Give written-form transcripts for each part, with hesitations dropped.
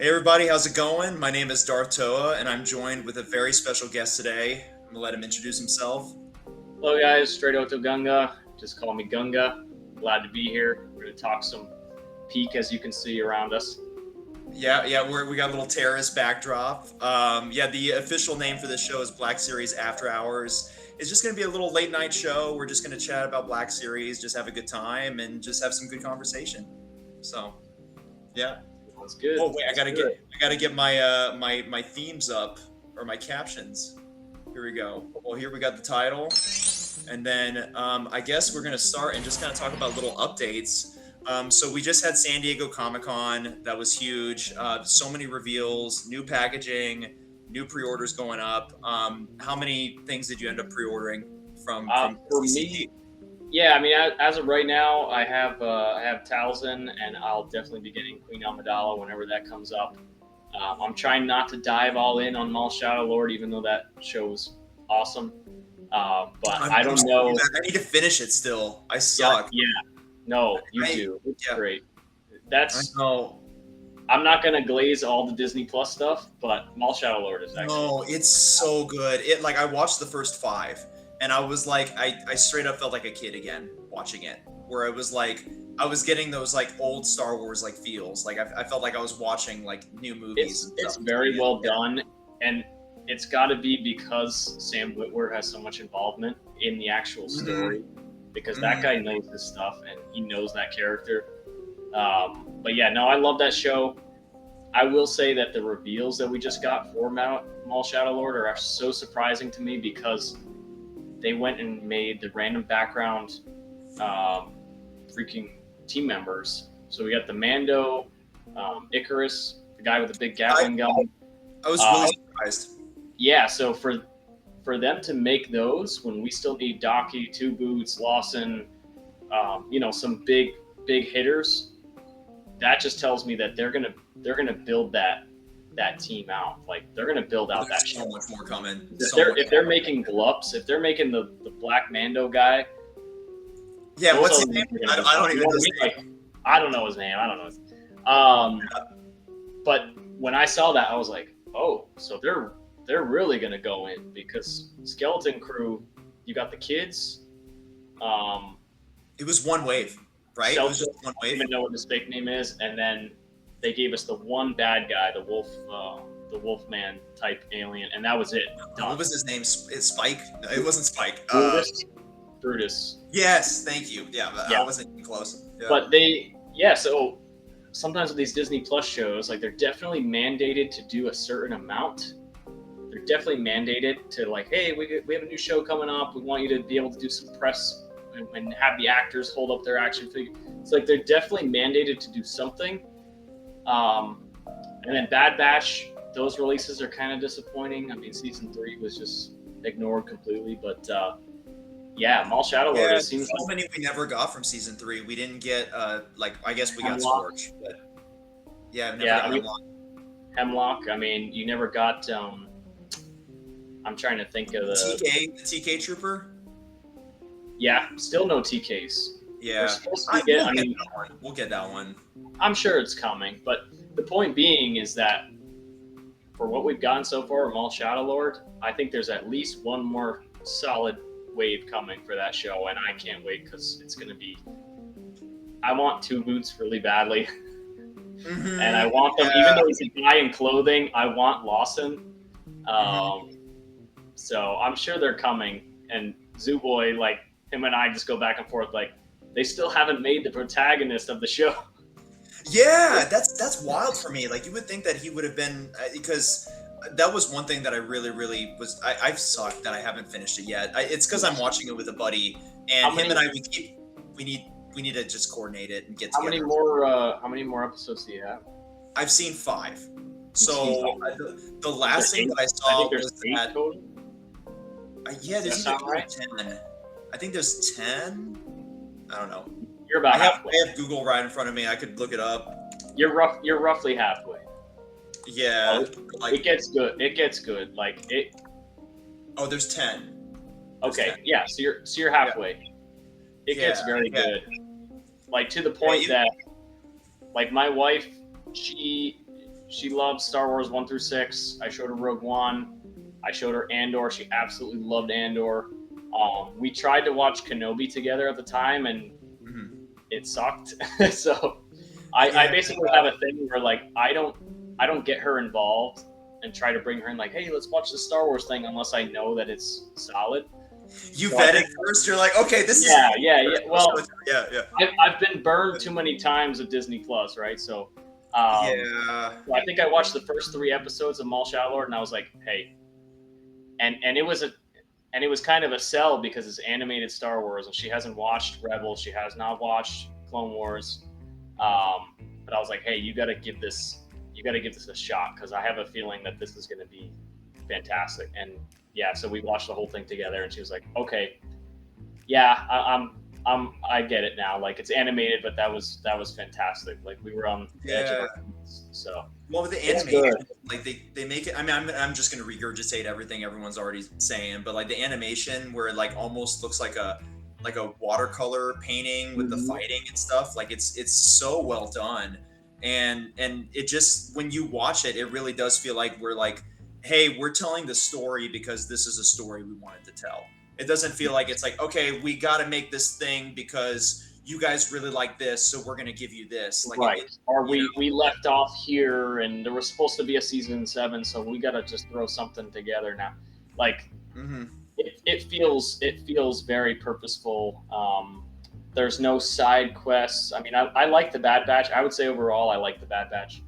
Hey everybody, how's it going? My name is Darth Toa, and I'm joined with a very special guest today. I'm gonna let him introduce himself. Hello guys, straight out to Gunga. Just call me Gunga. Glad to be here. We're gonna talk some peak as you can see around us. Yeah, we got a little terrace backdrop. The official name for this show is Black Series After Hours. It's just gonna be a little late night show. We're just gonna chat about Black Series, just have a good time, and just have some good conversation. So, yeah. That's good. Oh wait, That's I gotta get my my themes up or my captions. Here we go. Well, here we got the title. And then I guess we're going to start and just kind of talk about little updates. So we just had San Diego Comic-Con. That was huge. So many reveals, new packaging, new pre-orders going up. How many things did you end up pre-ordering from For CCD? me, yeah. I mean, as of right now, I have Talzin, and I'll definitely be getting Queen Amidala whenever that comes up. I'm trying not to dive all in on Maul Shadow Lord, even though that show was awesome. But I don't know. I need to finish it still. I suck. Yeah. No, you do. It's great. I know. I'm not gonna glaze all the Disney Plus stuff, but Maul Shadow Lord is actually. No, it's so good. I watched the first 5, and I was like, I straight up felt like a kid again watching it. Where it was like I was getting those like old Star Wars like feels. Like I felt like I was watching like new movies. It's very well done, and it's got to be because Sam Witwer has so much involvement in the actual story. Because that guy knows this stuff and he knows that character. But yeah, no, I love that show. I will say that the reveals that we just got for Maul Shadow Lord are so surprising to me because they went and made the random background freaking team members. So we got the Mando, Icarus, the guy with the big Gatling gun. I was really surprised. Yeah, so for them to make those when we still need Daki, Two Boots, Lawson, some big hitters, that just tells me that they're gonna build that team out. Like they're gonna build out that so much more coming. If they're making Glups, if they're making the Black Mando guy. Yeah, what's his name? I don't even know his name. I don't know his name. But when I saw that, I was like, oh, so they're really gonna go in because Skeleton Crew, you got the kids. It was one wave, right? It was just one wave. I don't even know what his fake name is, and then they gave us the one bad guy, the Wolfman type alien, and that was it. Done. What was his name? It's Spike? No, it wasn't Spike. Brutus. Yes, thank you. Yeah, I wasn't even close. Yeah. But so sometimes with these Disney Plus shows, like they're definitely mandated to do a certain amount. They're definitely mandated to like, hey, we have a new show coming up. We want you to be able to do some press and have the actors hold up their action figure. It's like they're definitely mandated to do something. And then Bad Batch, those releases are kind of disappointing. I mean, season 3 was just ignored completely. But Maul Shadow Lord. It seems so many we never got from season 3. We didn't get I guess we got Scorch, but never got Hemlock. I mean, you never got. I'm trying to think of the TK Trooper. Yeah, still no TKs. Yeah, we'll get that one. I'm sure it's coming, but the point being is that for what we've gotten so far, Maul Shadow Lord, I think there's at least one more solid wave coming for that show, and I can't wait because it's going to be. I want Two Boots really badly, and I want them. Even though he's a guy in clothing, I want Lawson. So I'm sure they're coming, and Zoo Boy, like him and I just go back and forth. Like they still haven't made the protagonist of the show. Yeah, that's wild for me. Like you would think that he would have been because that was one thing that I really was. I've sucked that I haven't finished it yet. It's because I'm watching it with a buddy, and him and I we need to just coordinate it and get together. How many more episodes do you have? I've seen 5. So the last thing that I saw was that. Total? There's right? 10. I think there's 10. I don't know. You're about halfway. I have Google right in front of me. I could look it up. You're roughly halfway. Yeah. It gets good. It gets good. Like it. Oh, there's 10. Okay. 10. Yeah. So you're halfway. Yeah. It gets very good. Like to the point that, like my wife, she she loves Star Wars 1 through 6. I showed her Rogue One. I showed her Andor. She absolutely loved Andor. We tried to watch Kenobi together at the time, and it sucked. So I basically have a thing where like I don't get her involved and try to bring her in like, hey, let's watch the Star Wars thing unless I know that it's solid. You vet it first. You're like, okay, this is yeah. Well, yeah. I've been burned too many times with Disney Plus, right? So so I think I watched the first 3 episodes of Maul Shadowlord, and I was like, hey, and it was kind of a sell because it's animated Star Wars, and she hasn't watched Rebels, she has not watched Clone Wars, but I was like, hey, you got to give this a shot because I have a feeling that this is going to be fantastic. And yeah, so we watched the whole thing together, and she was like, okay, yeah, I get it now. Like it's animated, but that was fantastic. Like we were on the edge of our seats. So well, with the animation, like they make it. I mean, I'm just gonna regurgitate everything everyone's already saying, but like the animation where it like almost looks like a watercolor painting with the fighting and stuff. Like it's so well done, and it just when you watch it, it really does feel like we're like, hey, we're telling the story because this is a story we wanted to tell. It doesn't feel like it's like, okay, we got to make this thing because you guys really like this, so we're going to give you this. Like, right. Or we left off here and there was supposed to be a season 7, so we got to just throw something together now. Like, it feels very purposeful. There's no side quests. I mean, I like the Bad Batch. I would say overall, I like the Bad Batch.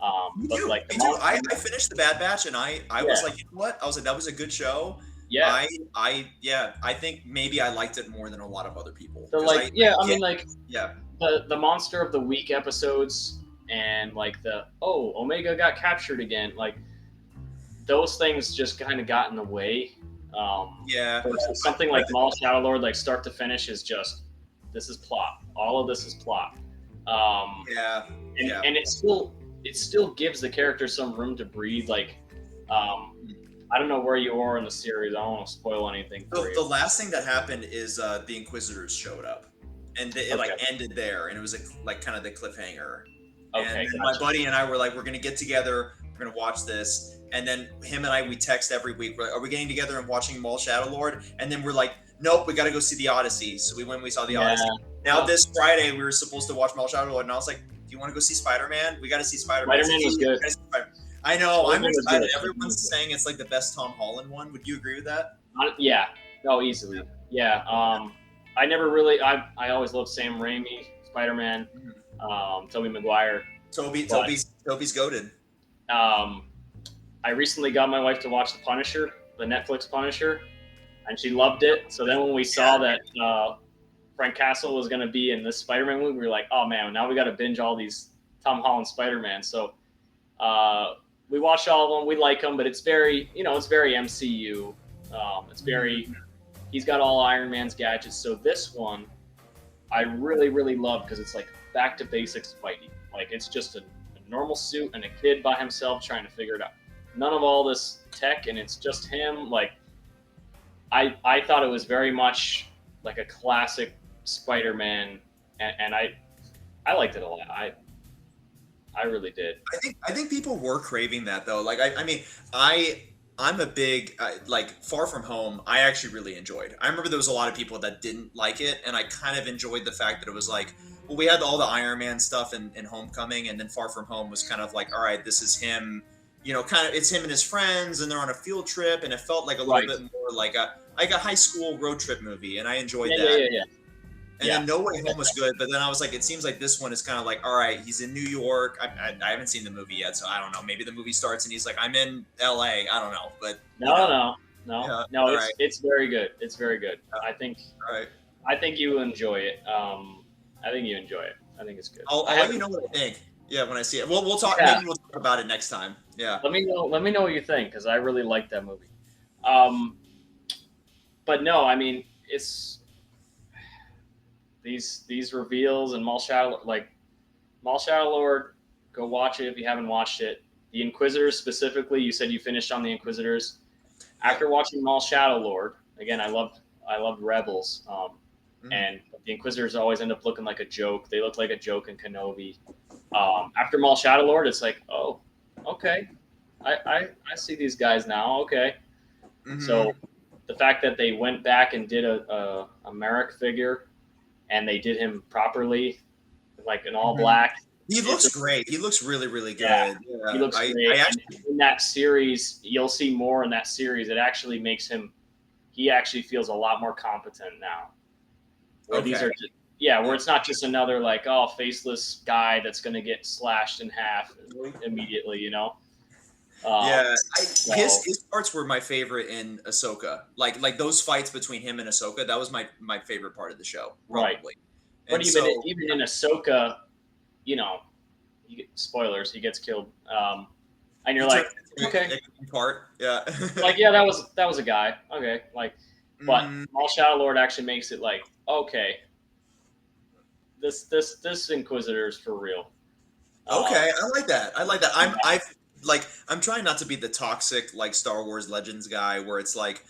But like I finished the Bad Batch and I was like, you know what? I was like, that was a good show. Yeah. I think maybe I liked it more than a lot of other people. So like, the Monster of the Week episodes and like Omega got captured again. Like those things just kind of got in the way. Something like Maul Shadowlord, like start to finish, is just this is plot. All of this is plot. And it still gives the character some room to breathe. Like, I don't know where you are in the series. I don't want to spoil anything for you. The last thing that happened is the Inquisitors showed up, and it like ended there, and it was like kind of the cliffhanger. Okay, and my buddy and I were like, we're gonna get together, we're gonna watch this, and then him and I, we text every week. We're like, are we getting together and watching Maul Shadowlord? And then we're like, nope, we got to go see the Odyssey. So we saw the Odyssey. Now this Friday we were supposed to watch Maul Shadowlord, and I was like, do you want to go see Spider-Man? We got to see Spider-Man. Spider-Man was good. I know. I'm excited. Everyone's saying it's like the best Tom Holland one. Would you agree with that? Yeah. Oh, easily. Yeah. I never really. I always loved Sam Raimi, Spider-Man, Tobey Maguire. Toby's goated. I recently got my wife to watch The Punisher, the Netflix Punisher, and she loved it. So then when we saw that Frank Castle was going to be in this Spider-Man movie, we were like, oh man, now we got to binge all these Tom Holland Spider-Man. So we watched all of them. We like them, but it's very, it's very MCU. It's very, he's got all Iron Man's gadgets. So this one, I really, really love because it's like back to basics fighting. Like it's just a normal suit and a kid by himself trying to figure it out. None of all this tech, and it's just him. Like I thought it was very much like a classic Spider-Man, and I liked it a lot. I really did. I think people were craving that though. Like I'm a big like Far From Home. I actually really enjoyed. I remember there was a lot of people that didn't like it, and I kind of enjoyed the fact that it was like, well, we had all the Iron Man stuff in Homecoming, and then Far From Home was kind of like, all right, this is him. Kind of it's him and his friends, and they're on a field trip, and it felt like a little bit more like a high school road trip movie, and I enjoyed that. Yeah. And then No Way Home was good, but then I was like, it seems like this one is kind of like, all right, he's in New York. I haven't seen the movie yet, so I don't know. Maybe the movie starts and he's like, I'm in LA. I don't know, but no. Yeah, it's very good. It's very good. I think you enjoy it. I think you enjoy it. I think it's good. I'll let you know what I think. Yeah, when I see it. We'll talk. Yeah. Maybe we'll talk about it next time. Yeah. Let me know what you think because I really like that movie. But no, I mean it's these reveals and Maul Shadowlord. Go watch it if you haven't watched it. The Inquisitors specifically. You said you finished on the Inquisitors. After watching Maul Shadowlord, again, I loved Rebels. And the Inquisitors always end up looking like a joke. They look like a joke in Kenobi. After Maul Shadowlord, it's like, oh, Okay, I see these guys now. Okay, Hmm. so the fact that they went back and did a Merrick figure and they did him properly, like in all Hmm. black. He It's looks a, great. He looks really, really yeah, good. he Yeah, looks I great. And actually. in that series, you'll see more in that series. It actually makes him. He actually feels a lot more competent now. Where these Okay. are just, yeah, where Yeah. it's not just another like, oh, faceless guy that's going to get slashed in half immediately. Yeah, his So his parts were my favorite in Ahsoka. Like those fights between him and Ahsoka, that was my favorite part of the show, right, probably. but And so, even in Ahsoka, you know, spoilers, he gets killed, and you're he turned like, into okay, a part. Yeah. like yeah, that was a guy, okay, like, but Hmm. Maul Shadow Lord actually makes it like, okay, this Inquisitor's for real. Um, Okay, I like that. I like that. yeah, I'm trying not to be the toxic like Star Wars Legends guy where it's like,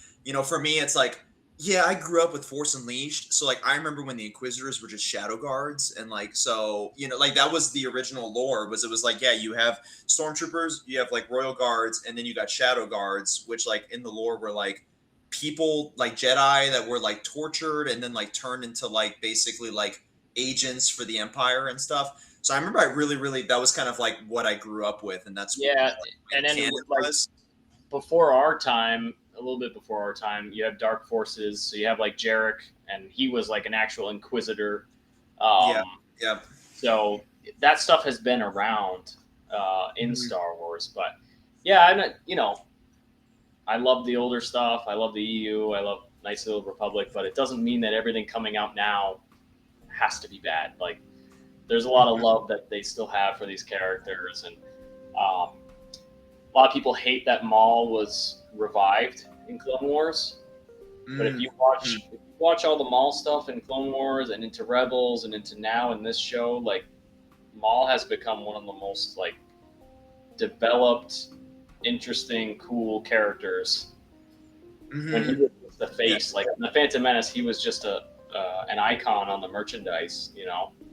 for me it's like, yeah, I grew up with Force Unleashed, so like I remember when the Inquisitors were just shadow guards and like so, like that was the original lore was it was like, yeah, you have stormtroopers, you have like royal guards, and then you got shadow guards, which like in the lore were like people like Jedi that were like tortured and then like turned into like basically like agents for the Empire and stuff. So I remember I really, really that was kind of like what I grew up with, and that's yeah, what my and then canon like was. before our time, a little bit before our time, you have Dark Forces. So you have like Jarek, and he was like an actual Inquisitor. Yeah, Um, yeah. so that stuff has been around in Mhm. Star Wars, but yeah, I'm not, I love the older stuff. I love the EU. I love Knights of the Old Republic, but it doesn't mean that everything coming out now has to be bad. Like, there's a lot of love that they still have for these characters, and a lot of people hate that Maul was revived in Clone Wars. But Mm, mm. if you watch all the Maul stuff in Clone Wars and into Rebels and into now in this show, like Maul has become one of the most like developed, interesting, cool characters. When he Mhm. was just the Yeah, face, like in the Phantom Menace, he was just a an icon on the merchandise.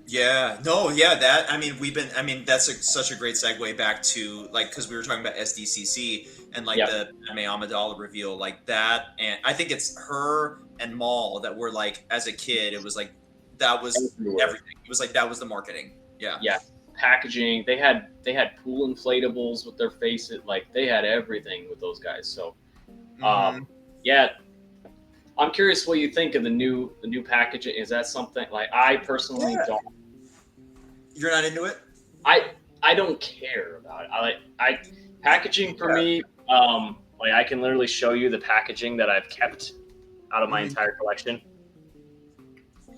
yeah. No, yeah. That I mean, that's such a great segue back to like because we were talking about SDCC and like Yep. the Padme Amidala reveal, like that, and I think it's her and Maul that were like as a kid, it was like that was Everywhere. everything. It was like that was the marketing. Yeah. Yeah. Packaging. They had pool inflatables with their faces. Like they had everything with those guys. So Hmm. yeah, I'm curious what you think of the new packaging. Is that something like I personally Yeah. don't You're not into it? I I don't care about it. I packaging for Yeah. me, like I can literally show you the packaging that I've kept out of my Mhm. entire collection.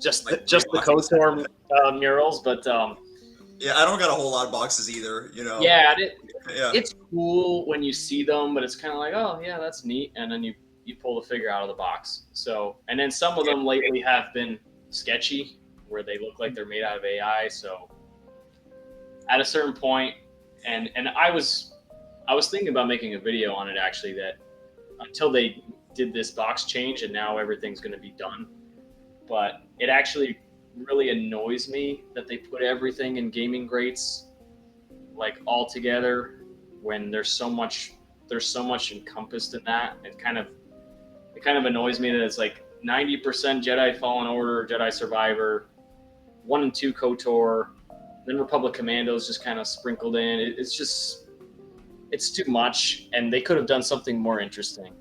Just Like the, 3 just the boxes? KOTOR murals, but Yeah, I don't got a whole lot of boxes either, you know? yeah, Yeah. it's cool when you see them, but it's kind of like, oh yeah, that's neat, and then you pull the figure out of the box. So, and then some of Yeah. them lately have been sketchy, where they look like they're made out of AI. So, at a certain point, and I was thinking about making a video on it actually. That until they did this box change, and now everything's going to be done. But it actually really annoys me that they put everything in gaming grates like all together when there's so much encompassed in that. It kind of annoys me that it's like 90% Jedi Fallen Order, Jedi Survivor, 1 and 2 KOTOR, then Republic Commandos just kind of sprinkled in. It's too much, and they could have done something more interesting.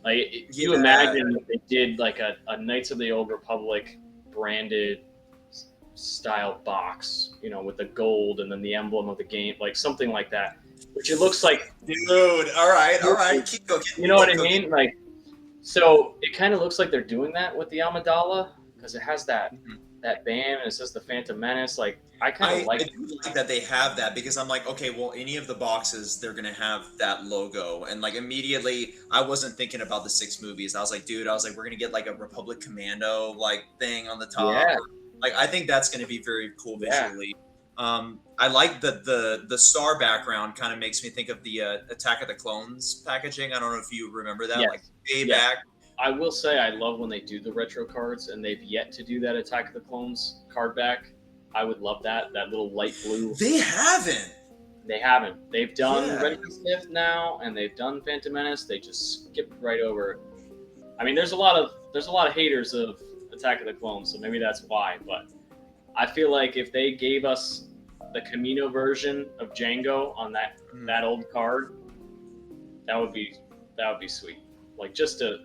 Like you Yeah. imagine if they did like a Knights of the Old Republic branded style box, with the gold and then the emblem of the game, like something like that, which it looks like, Dude, all right, keep cooking, you know what keep I cooking. mean? Like, so it kind of looks like they're doing that with the Amidala because it has that Mhm. that band and it says the Phantom Menace. Like, I kind of I like. do like that they have that because I'm like, okay, well, any of the boxes they're gonna have that logo, and like immediately I wasn't thinking about the 6 movies. I was like, dude, I was like, we're gonna get like a Republic Commando like thing on the top, Yeah, or like I think that's gonna be very cool yeah, visually. I like the star background kind of makes me think of the Attack of the Clones packaging. I don't know if you remember that, like yes, way yes. back. I will say I love when they do the retro cards, and they've yet to do that Attack of the Clones card back. I would love that little light blue. They haven't. They haven't. They've done Yeah. Red Sith now, and they've done Phantom Menace. They just skipped right over it. I mean, there's a lot of haters of Attack of the Clones, so maybe that's why. But I feel like if they gave us the Camino version of Django on that old card, that would be sweet. Like just to,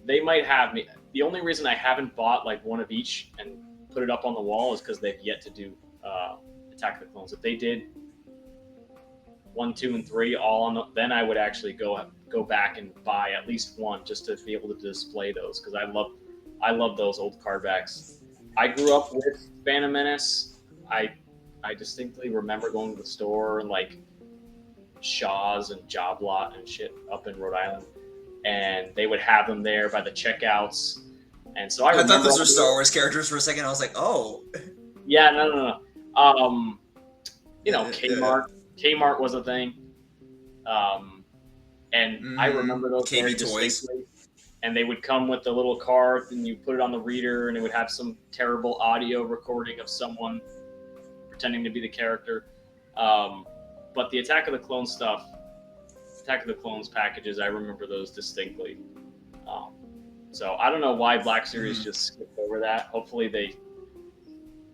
they might have me. The only reason I haven't bought like one of each and put it up on the wall is because they've yet to do Attack of the Clones. If they did 1, 2, and 3 all on, then I would actually go back and buy at least one just to be able to display those because I love those old card backs. I grew up with Phantom Menace. I distinctly remember going to the store and like Shaw's and Job Lot and shit up in Rhode Island, and they would have them there by the checkouts. And so I thought remember those were Star Wars characters for a second. I was like, oh. Yeah, no. You know, Kmart was a thing. And I remember those very KB Toys. distinctly. And they would come with the little card, and you put it on the reader, and it would have some terrible audio recording of someone pretending to be the character. But the Attack of the Clones stuff, Attack of the Clones packages, I remember those distinctly. So I don't know why Black Series just skipped over that. Hopefully they,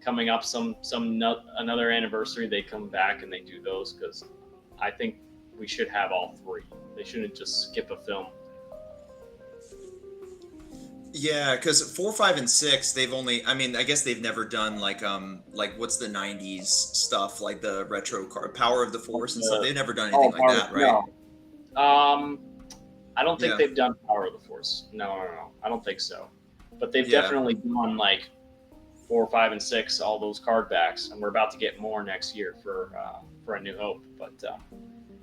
coming up another anniversary, they come back and they do those, because I think we should have all three. They shouldn't just skip a film. Yeah, because 4, 5, and 6, they've only. I mean, I guess they've never done like what's the '90s stuff, like the retro card, Power of the Force and stuff. They've never done anything like that, right? No. I don't think they've done Power of the Force. No. I don't think so. But they've definitely done like 4, 5, and 6, all those card backs, and we're about to get more next year for A New Hope. But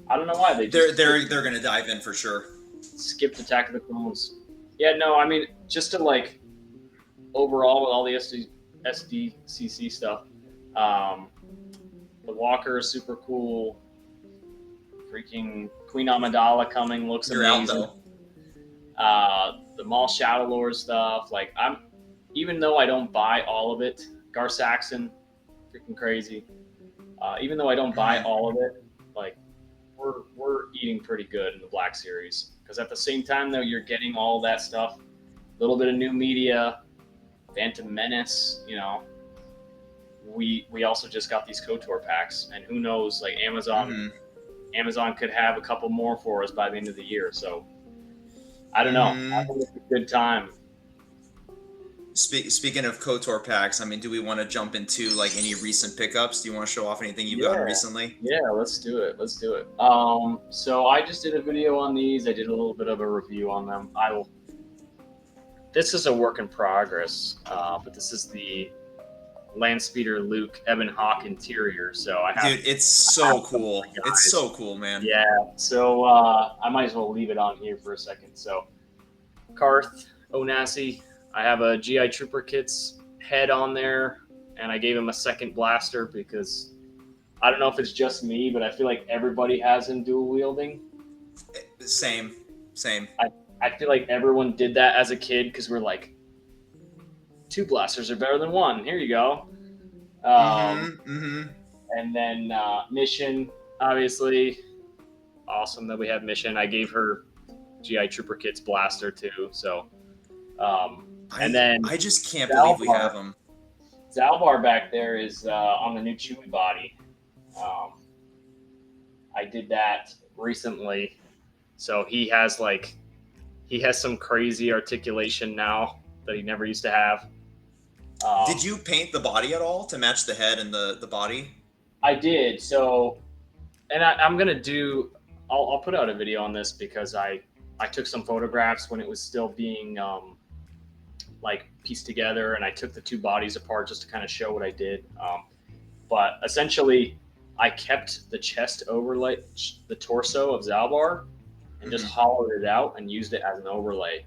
I don't know why they're gonna dive in for sure. Skipped Attack of the Clones. Yeah, no, I mean, just to like overall with all the SDCC stuff, the Walker is super cool. Freaking Queen Amidala coming looks amazing. You're out though. The Maul Shadow Lord stuff, like even though I don't buy all of it, Gar Saxon, freaking crazy. Even though I don't buy all of it, like we're eating pretty good in the Black Series. Because at the same time, though, you're getting all that stuff, a little bit of new media, Phantom Menace, you know. We also just got these KOTOR packs, and who knows, like Amazon could have a couple more for us by the end of the year. So I don't know. I think it's a good time. Speaking of KOTOR packs, I mean, do we want to jump into like any recent pickups? Do you want to show off anything you've gotten recently? Yeah, let's do it. So I just did a video on these. I did a little bit of a review on them. This is a work in progress, but this is the Landspeeder Luke Ebon Hawk interior. So Dude, it's so cool. It's so cool, man. Yeah. So I might as well leave it on here for a second. So Karth Onasi. I have a GI Trooper Kit's head on there, and I gave him a second blaster because I don't know if it's just me, but I feel like everybody has him dual wielding. Same. I feel like everyone did that as a kid because we're like, 2 blasters are better than 1. Here you go. And then Mission, obviously, awesome that we have Mission. I gave her GI Trooper Kit's blaster too, so. And then I just can't believe we have him. Zalbar back there is on the new Chewie body. I did that recently, so he has some crazy articulation now that he never used to have. Did you paint the body at all to match the head and the body? I did. So, and I'm gonna do. I'll put out a video on this because I took some photographs when it was still being like pieced together, and I took the 2 bodies apart just to kind of show what I did. But essentially, I kept the chest overlay, the torso of Zalbar, and just hollowed it out and used it as an overlay.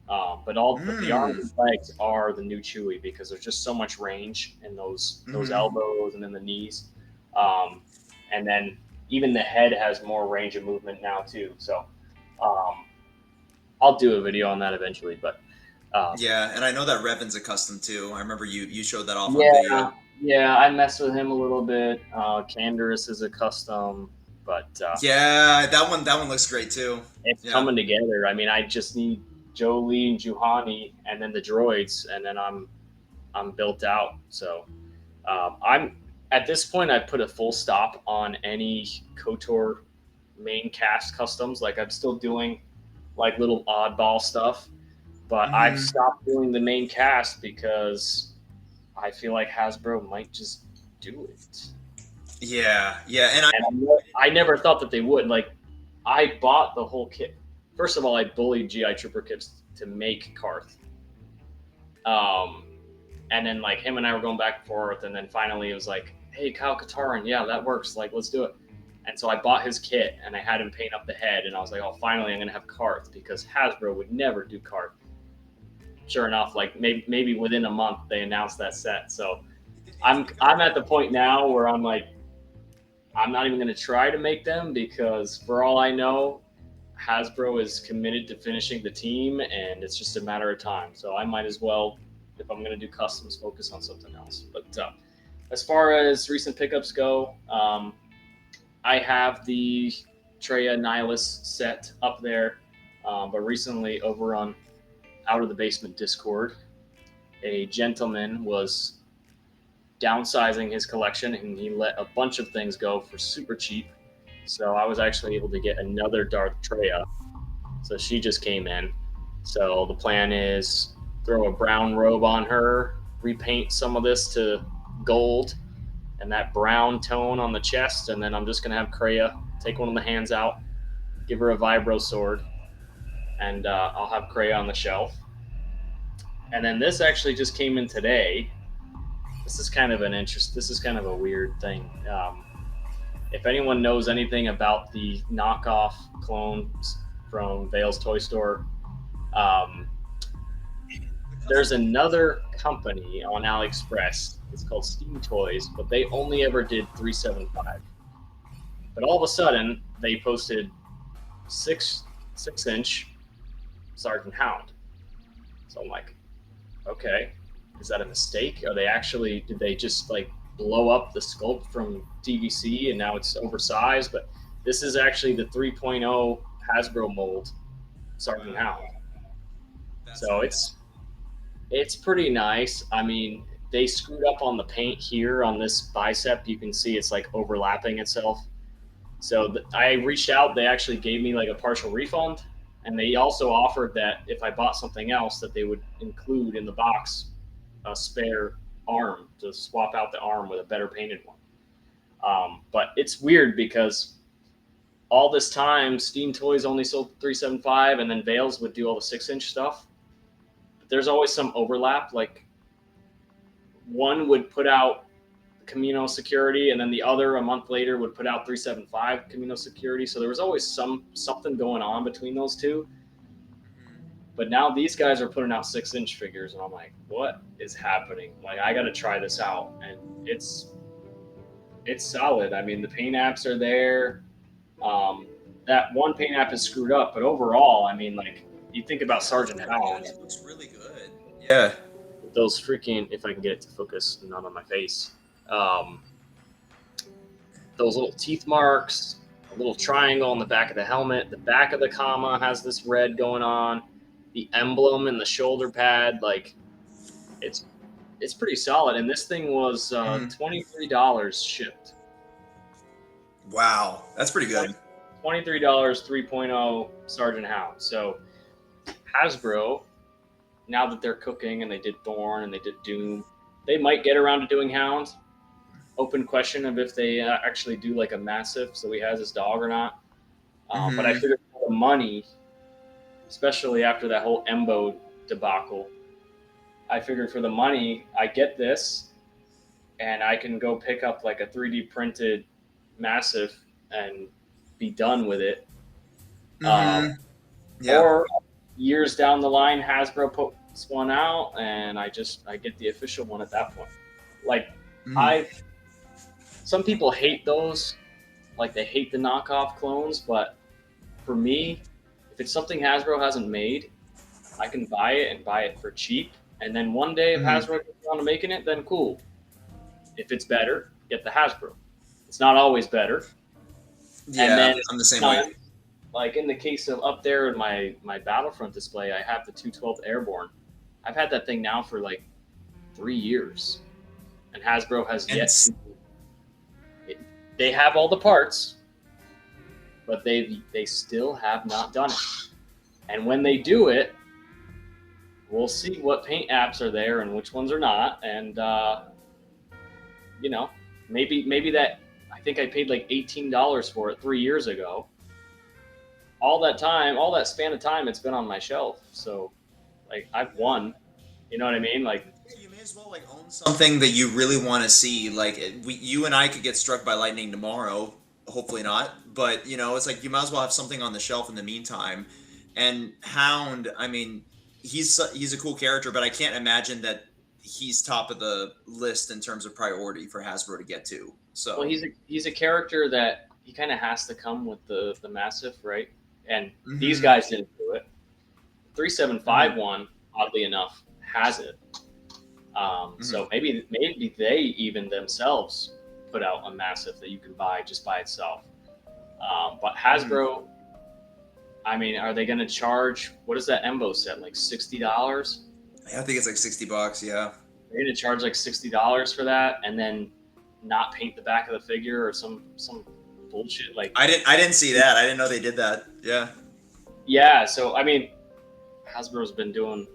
But the arms and legs are the new Chewie because there's just so much range in those elbows and in the knees. And then even the head has more range of movement now too. So I'll do a video on that eventually. But Yeah, and I know that Revan's a custom too. I remember you showed that off on Yeah, video. yeah, I mess with him a little bit. Canderous is a custom, but Yeah, that one looks great too. it's Yeah. coming together. I mean, I just need Jolie and Juhani, and then the droids, and then I'm built out. So I'm at this point. I put a full stop on any Kotor main cast customs. Like I'm still doing like little oddball stuff, but I've Hmm. stopped doing the main cast because I feel like Hasbro might just do it. Yeah, yeah, and I. And I never thought that they would. Like, I bought the whole kit. First of all, I bullied GI Trooper kits to make Karth. Um, and then like him and I were going back and forth, and then finally it was like, "Hey, Kyle Katarn, yeah, that works. Like, let's do it." And so I bought his kit, and I had him paint up the head, and I was like, "Oh, finally, I'm gonna have Karth," because Hasbro would never do Karth. Sure enough, like maybe within a month they announced that set. So I'm at the point now where I'm like, I'm not even going to try to make them because, for all I know, Hasbro is committed to finishing the team, and it's just a matter of time. So I might as well, if I'm going to do customs, focus on something else. But as far as recent pickups go, I have the Treya Nihilus set up there, but recently over on Out of the Basement Discord, a gentleman was downsizing his collection and he let a bunch of things go for super cheap. So I was actually able to get another Darth Treya. So she just came in. So the plan is throw a brown robe on her, repaint some of this to gold and that brown tone on the chest, and then I'm just gonna have Kreia take one of the hands out, give her a vibro sword, and I'll have Kreia on the shelf. And then this actually just came in today. This is kind of an interest. This is kind of a weird thing. If anyone knows anything about the knockoff clones from Vale's Toy Store, um, there's another company on AliExpress. It's called Steam Toys, but they only ever did 375. But all of a sudden, they posted six inch Sergeant Hound. So I'm like, okay, is that a mistake? Are they actually? Did they just like blow up the sculpt from TVC and now it's oversized? But this is actually the 3.0 Hasbro mold Sergeant Wow, Hound. that's So nice. it's pretty nice. I mean, they screwed up on the paint here on this bicep. You can see it's like overlapping itself. So I reached out. They actually gave me like a partial refund, and they also offered that if I bought something else, that they would include in the box a spare arm to swap out the arm with a better painted one. But it's weird because all this time, Steam Toys only sold 375, and then Vales would do all the 6-inch stuff. But there's always some overlap. Like one would put out Camino Security, and then the other a month later would put out 375 Camino Security. So there was always something going on between those two. Hmm. But now these guys are putting out 6-inch figures, and I'm like, what is happening? Like, I got to try this out, and it's solid. I mean, the paint apps are there. Um, that one paint app is screwed up, but overall, I mean, like, you think about Yeah, Sergeant yeah, Hound, it looks really good. Yeah. those freaking, if I can get it to focus, not on my face, um, those little teeth marks, a little triangle on the back of the helmet. The back of the comma has this red going on. The emblem in the shoulder pad, like it's it's pretty solid. And this thing was Hmm. $23 shipped. Wow, that's pretty good. $23 3.0 Sergeant Hound. So Hasbro, now that they're cooking and they did Thorn and they did Doom, they might get around to doing Hound. Open question of if they actually do like a massive, so he has his dog or not. But I Hmm. figured for the money, especially after that whole Embo debacle, I figured for the money, I get this and I can go pick up like a 3D printed massive and be done with it. Um, Hmm. Yeah. or years down the line, Hasbro puts one out and I get the official one at that point. Like Hmm. I, some people hate those, like they hate the knockoff clones, but for me, if it's something Hasbro hasn't made, I can buy it and buy it for cheap. And then one day, if Mhm. Hasbro gets around to making it, then cool. If it's better, get the Hasbro. It's not always better. And Yeah, then I'm the same way. like in the case of up there in my Battlefront display, I have the 212th Airborne. I've had that thing now for like 3 years, and Hasbro has And yet to. They have all the parts, but they still have not done it. And when they do it, we'll see what paint apps are there and which ones are not. And you know, maybe that I think I paid like $18 for it 3 years ago. All that time, all that span of time, it's been on my shelf. So like I've won. You know what I mean? Like you may as well like own something that you really want to see. Like you and I could get struck by lightning tomorrow. Hopefully not, but you know, it's like you might as well have something on the shelf in the meantime. And Hound, I mean, he's a cool character, but I can't imagine that he's top of the list in terms of priority for Hasbro to get to. well, So, he's a character that he kind of has to come with the massive, right? And these hmm guys didn't do it. hmm 3751, oddly enough, has it. hmm So maybe they even themselves put out a massive that you can buy just by itself. But hmm Hasbro, I mean, are they going to charge? What is that Embo set like $60? I think it's like $60. Yeah. They're going to charge like $60 for that, and then not paint the back of the figure or some bullshit like. I didn't see that. I didn't know they did that. Yeah. Yeah, so I mean, Hasbro's been doing,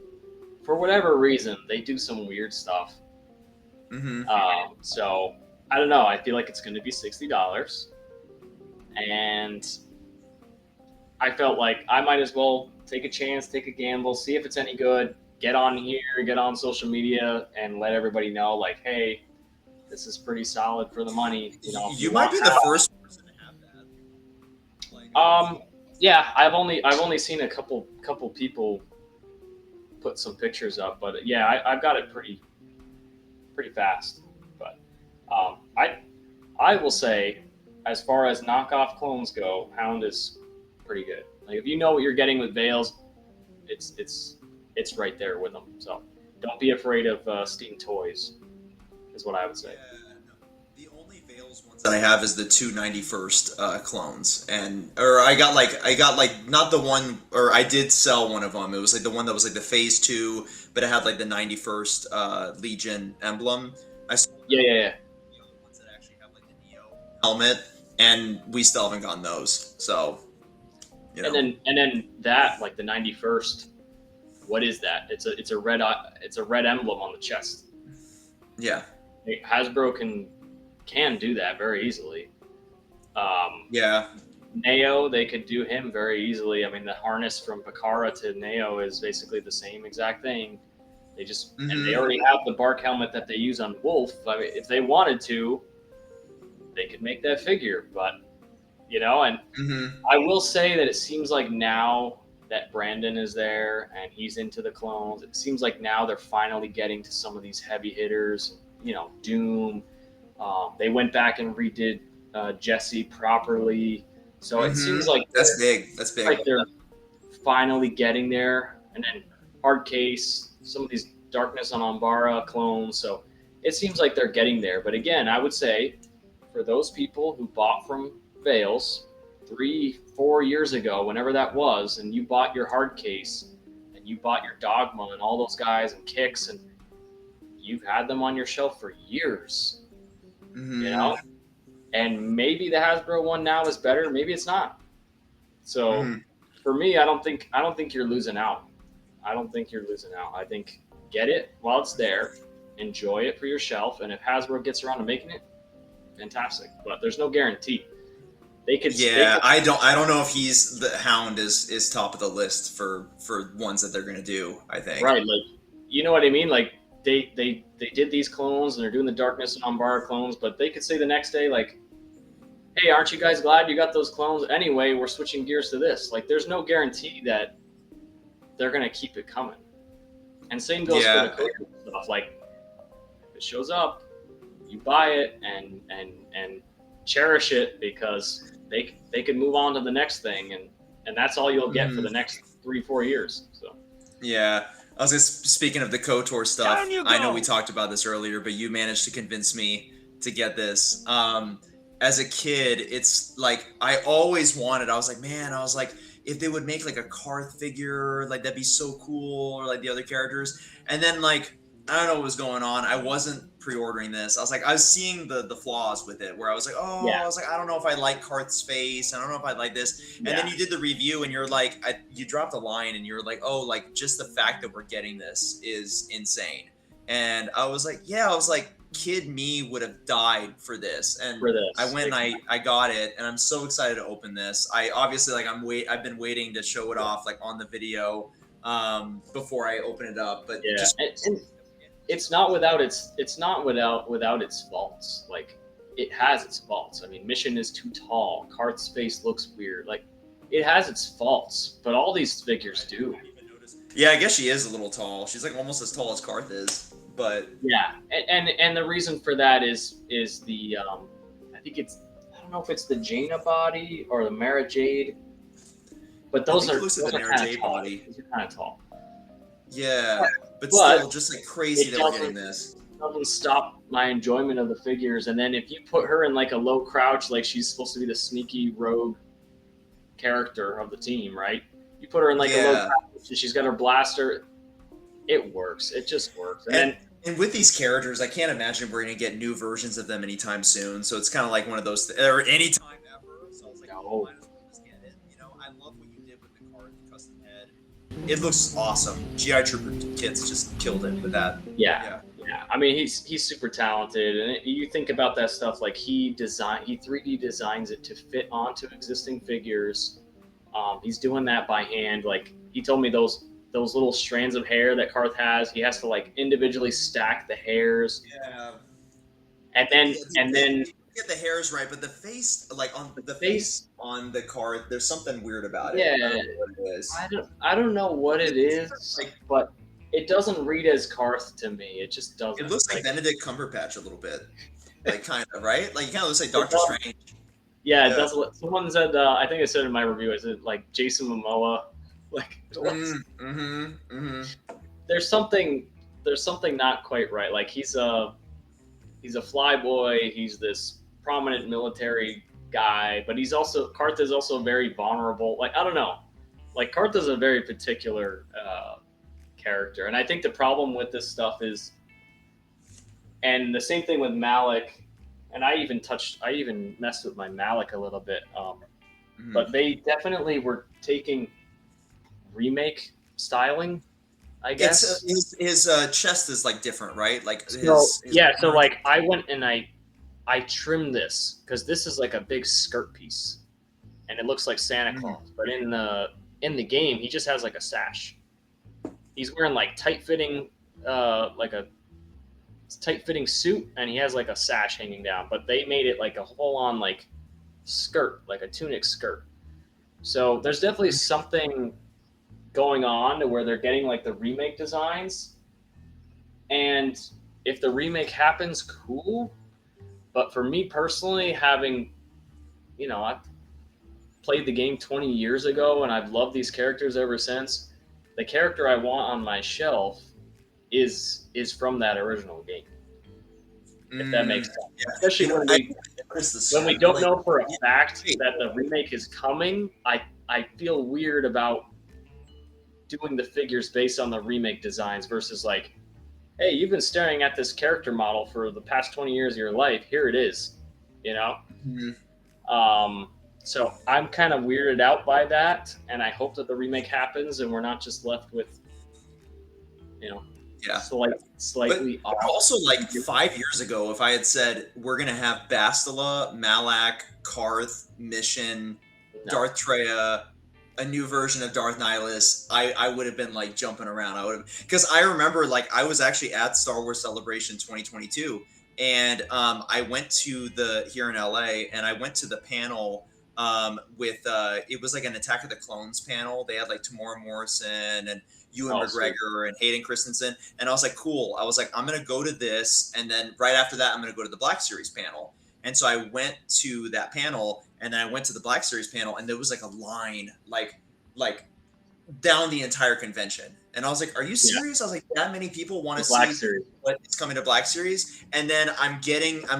for whatever reason, they do some weird stuff. hmm So I don't know. I feel like it's going to be $60, and I felt like I might as well take a chance, take a gamble, see if it's any good. Get on here, get on social media, and let everybody know, like, hey, this is pretty solid for the money. You know, if You you might want be the first person to have that. Like, yeah, I've only seen a couple people put some pictures up, but yeah, I've got it pretty fast. But I will say, as far as knockoff clones go, Hound is pretty good. Like if you know what you're getting with Veils, it's right there with them. So don't be afraid of Steam Toys, is what I would say. yeah, no. The only Veils ones that I have is the 291st clones, and or I got like not the one, or I did sell one of them. It was like the one that was like the Phase Two, but it had like the 91st Legion emblem. I sold Yeah, yeah, yeah. the other ones that actually have like the Neo helmet, and we still haven't gotten those. So, you know, And then that like the 91st. What is that? It's a red emblem on the chest. yeah, Hasbro can do that very easily. yeah, Neo, they could do him very easily. I mean, the harness from Bakara to Neo is basically the same exact thing. And they hmm already have the bark helmet that they use on Wolf. I mean, if they wanted to, they could make that figure. But and hmm I will say that it seems like now that Brandon is there and he's into the clones, it seems like now they're finally getting to some of these heavy hitters. Doom. They went back and redid Jesse properly, so it hmm seems like That's big. That's big. they're finally getting there. And then Hard Case, some of these Darkness on Umbara clones. So it seems like they're getting there. But again, I would say for those people who bought from Vales 3-4 years ago, whenever that was, and you bought your Hard Case and you bought your Dogma and all those guys and Kicks, and you've had them on your shelf for years, you hmm know? And maybe the Hasbro one now is better, maybe it's not. So hmm for me, I don't think you're losing out. I don't think you're losing out. I think get it while it's there, enjoy it for your shelf, and if Hasbro gets around to making it, fantastic. But there's no guarantee. They Yeah, could I don't know if he's the Hound is top of the list for ones that they're gonna do. I think. right, like you know what I mean. Like they did these clones and they're doing the Darkness and Umbara clones, but they could say the next day like, hey, aren't you guys glad you got those clones? Anyway, we're switching gears to this. Like there's no guarantee that they're gonna keep it coming. And same goes for the Yeah. code stuff. Like if it shows up, you buy it and cherish it because they could move on to the next thing, and that's all you'll get for hmm the next 3-4 years. So Yeah. I was just speaking of the KOTOR stuff. Down you I know we go. talked about this earlier, but you managed to convince me to get this. As a kid, it's like I always wanted. I was like, man, I was like, if they would make like a Karth figure, like that'd be so cool, or like the other characters. And then like I don't know what was going on. I wasn't pre-ordering this. I was like, I was seeing the flaws with it, where I was like, oh, Yeah. I was like, I don't know if I like Karth's face. I don't know if I like this. And Yeah. then you did the review, and you're like, you dropped a line, and you're like, oh, like just the fact that we're getting this is insane. And I was like, yeah, I was like, kid me would have died for this. And For this. I went and I got it, and I'm so excited to open this. I obviously like I've been waiting to show it off like on the video before I open it up. But Yeah, just and it's not without its faults. Like it has its faults. I mean, Mission is too tall. Karth's face looks weird. Like it has its faults, but all these figures do. yeah, I guess she is a little tall. She's like almost as tall as Karth is. But Yeah, and the reason for that is the I think I don't know if it's the Jaina body or the Mara Jade, but those think are it looks like the Mara kind Jade of tall. body. Those are kind of tall. yeah, but But still, just like crazy it that we're doesn't- getting this. Doesn't stop my enjoyment of the figures. And then if you put her in like a low crouch, like she's supposed to be the sneaky rogue character of the team, right? You put her in like a low Yeah. crouch, and she's got her blaster. It works. It just works. And then And with these characters, I can't imagine we're gonna get new versions of them anytime soon. So it's kind of like one of those, or anytime ever. So I was like, No. oh, might as well just get it. You know, I love what you did with the card, the custom head. It looks awesome. GI Trooper Kits just killed it with that. yeah. I mean, he's super talented, and you think about that stuff. Like he 3D designs it to fit onto existing figures. He's doing that by hand. Like he told me those little strands of hair that Karth has, he has to like individually stack the hairs, Yeah. and then Get the hairs right, but the face, like on the face- face on the card, there's something weird about it. Yeah. I don't know what it is. I don't know what it is, Like, but it doesn't read as Karth to me. It just doesn't. it looks like Benedict Cumberbatch a little bit, like kind of right. Like you kind of looks like Doctor does. Strange. Yeah, it Yeah. does. Someone said, I think I said in my review, is it like Jason Momoa? Like, there's something not quite right. Like he's a fly boy. He's this prominent military guy, but Karth is also very vulnerable. Like I don't know. Like Karth is a very particular character, and I think the problem with this stuff is, and the same thing with Malik. And I even messed with my Malik a little bit. But they definitely were taking remake styling, I guess. His chest is like different, right? Like So like I went and I trimmed this because this is like a big skirt piece, and it looks like Santa Claus. But in the game, he just has like a sash. He's wearing like tight fitting suit, and he has like a sash hanging down. But they made it like a full on like skirt, like a tunic skirt. So there's definitely something going on to where they're getting like the remake designs, and if the remake happens, cool. But for me personally, having, I've played the game 20 years ago and I've loved these characters ever since. The character I want on my shelf is from that original game. If that makes sense. Yeah. Especially when we don't know for a fact that the remake is coming, I feel weird about doing the figures based on the remake designs versus like, hey, you've been staring at this character model for the past 20 years of your life. Here it is, So I'm kind of weirded out by that, and I hope that the remake happens and we're not just left with, slightly But off. also, like 5 years ago, if I had said we're gonna have Bastila, Malak, Karth, Mission, Darth Treya, a new version of Darth Nihilus, I would have been like jumping around. I would have, because I remember like I was actually at Star Wars Celebration 2022, and I went to here in LA, and I went to the panel with it was like an Attack of the Clones panel. They had like Tamora Morrison and Ewan McGregor and Hayden Christensen, and I was like, cool. I was like, I'm gonna go to this, and then right after that, I'm gonna go to the Black Series panel. And so I went to that panel, and then I went to the Black Series panel, and there was like a line, like down the entire convention. And I was like, "Are you Yeah, serious?" I was like, "That many people want the to Black see Series. what is coming to Black Series?" And then I'm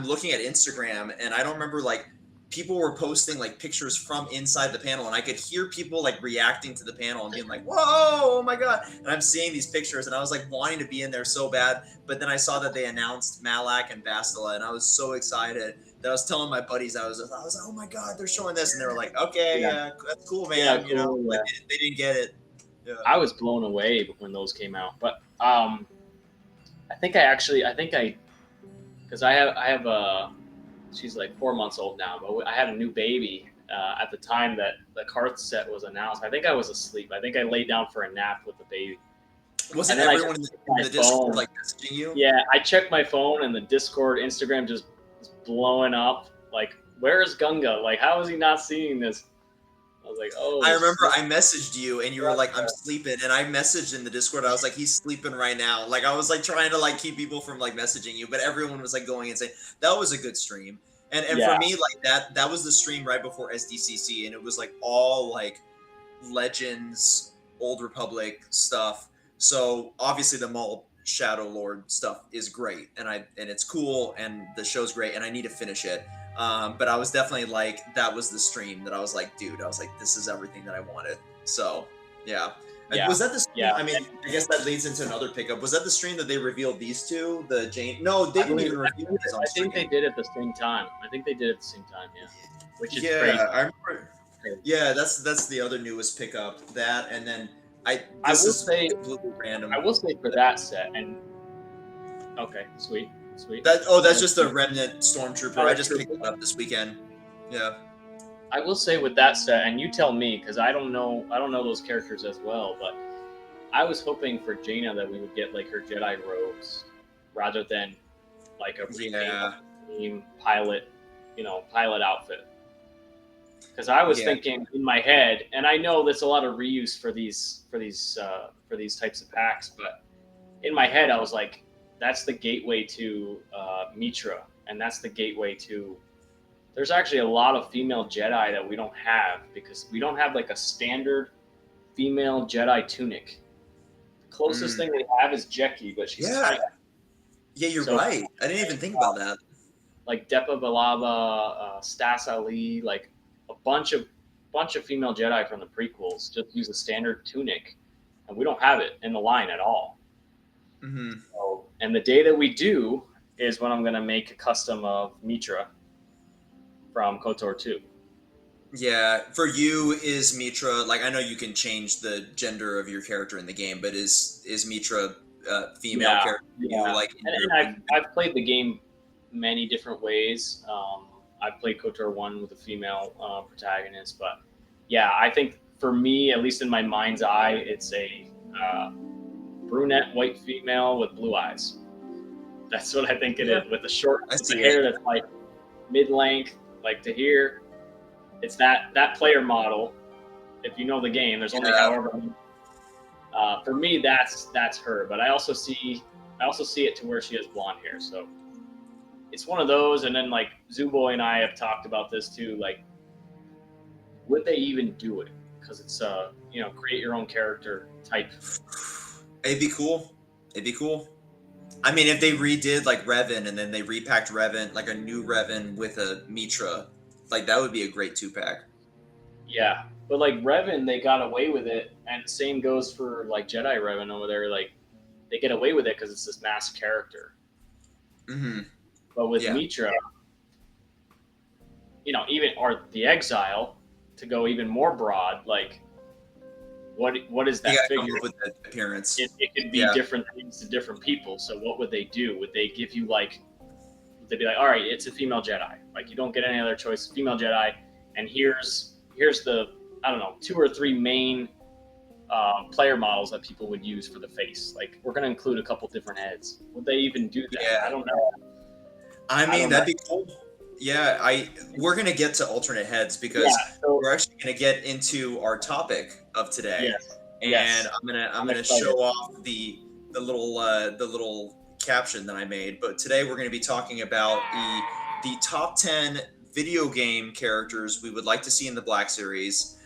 looking at Instagram, and I don't remember like people were posting like pictures from inside the panel, and I could hear people like reacting to the panel and being like, "Whoa, oh my god!" And I'm seeing these pictures, and I was like wanting to be in there so bad. But then I saw that they announced Malak and Bastila, and I was so excited that I was telling my buddies I was like, "Oh my god, they're showing this," and they were like, "Okay, Yeah, yeah, that's cool, yeah, man," you know, cool. but Yeah, they didn't get it. Yeah. I was blown away when those came out. But I think I because I have a she's like 4 months old now, but I had a new baby at the time that the card set was announced. I think I was asleep. I think I laid down for a nap with the baby, Wasn't and then I everyone just in checked the my Discord phone. like messaging you? Yeah, I checked my phone, and the Discord, Instagram just was blowing up. Like, where is Gunga? Like, how is he not seeing this? I was like, oh, I this. remember I messaged you and you were like, "I'm sleeping," and I messaged in the Discord. I was like, "He's sleeping right now." Like I was like trying to like keep people from like messaging you, but everyone was like going and saying that was a good stream. And for Yeah, me, like that was the stream right before SDCC, and it was like all like Legends, Old Republic stuff. So obviously the Maul Shadow Lord stuff is great, and it's cool, and the show's great, and I need to finish it. But I was definitely like, that was the stream that I was like, dude, I was like, this is everything that I wanted. So yeah. yeah, Was that the stream? yeah. I mean, I guess that leads into another pickup. Was that the stream that they revealed these two? The Jane? No, they I didn't believe even reveal these on I think they stream. did it at the same time. I think they did it at the same time. Yeah, which is crazy. Yeah, I remember. Yeah, that's the other newest pickup. That and then I I this will is say, completely random. I will say for that set, and okay, sweet, sweet. That's just a remnant stormtrooper. I just picked it up this weekend. Yeah. I will say with that set, and you tell me because I don't know those characters as well, but I was hoping for Jaina that we would get like her Jedi robes rather than like a remake Yeah. team pilot, pilot outfit. Because I was Yeah. thinking in my head, and I know there's a lot of reuse for these types of packs, but in my head I was like, that's the gateway to Mitra, and that's the gateway to. There's actually a lot of female Jedi that we don't have because we don't have like a standard female Jedi tunic. The closest thing we have is Jeki, but she's Yeah. tiny. Yeah, you're So, right. I didn't even think about that. like Depa Balaba, Stas Ali, like a bunch of female Jedi from the prequels just use a standard tunic, and we don't have it in the line at all. Hmm. So, and the day that we do is when I'm gonna make a custom of Mitra from KOTOR 2. Yeah, for you is Mitra like I know you can change the gender of your character in the game, but is Mitra female Yeah, character? You yeah. like And I've played the game many different ways. I've played KOTOR 1 with a female protagonist, but yeah, I think for me, at least in my mind's eye, it's a brunette white female with blue eyes. That's what I think it is, with the short I with the see hair it. that's like mid length, like to here. It's that player model. If you know the game, there's only Yeah. however. For me, that's her. But I also see it to where she has blonde hair. So it's one of those. And then like Zuboy and I have talked about this too. Like, would they even do it? Because it's create your own character type. It'd be cool. It'd be cool. I mean, if they redid like Revan and then they repacked Revan, like a new Revan with a Mitra, like that would be a great 2-pack. Yeah, but like Revan, they got away with it, and same goes for like Jedi Revan over there. Like they get away with it because it's this masked character. Hmm. But with Yeah. Mitra, even or the Exile, to go even more broad, like what is that You gotta come figure? up with the appearance. It could be Yeah. different things to different people. So what would they do? Would they give you like? Would they be like, all right, it's a female Jedi. Like you don't get any other choice, female Jedi, and here's the I don't know 2 or 3 main player models that people would use for the face. Like we're gonna include a couple different heads. Would they even do that? Yeah. I don't know. I mean, don't that'd be cool. Yeah, we're gonna get to alternate heads because Yeah. So we're actually gonna get into our topic of today, yes, and yes. I'm gonna excited. show off the little caption that I made. But today we're gonna be talking about the top 10 video game characters we would like to see in the Black Series.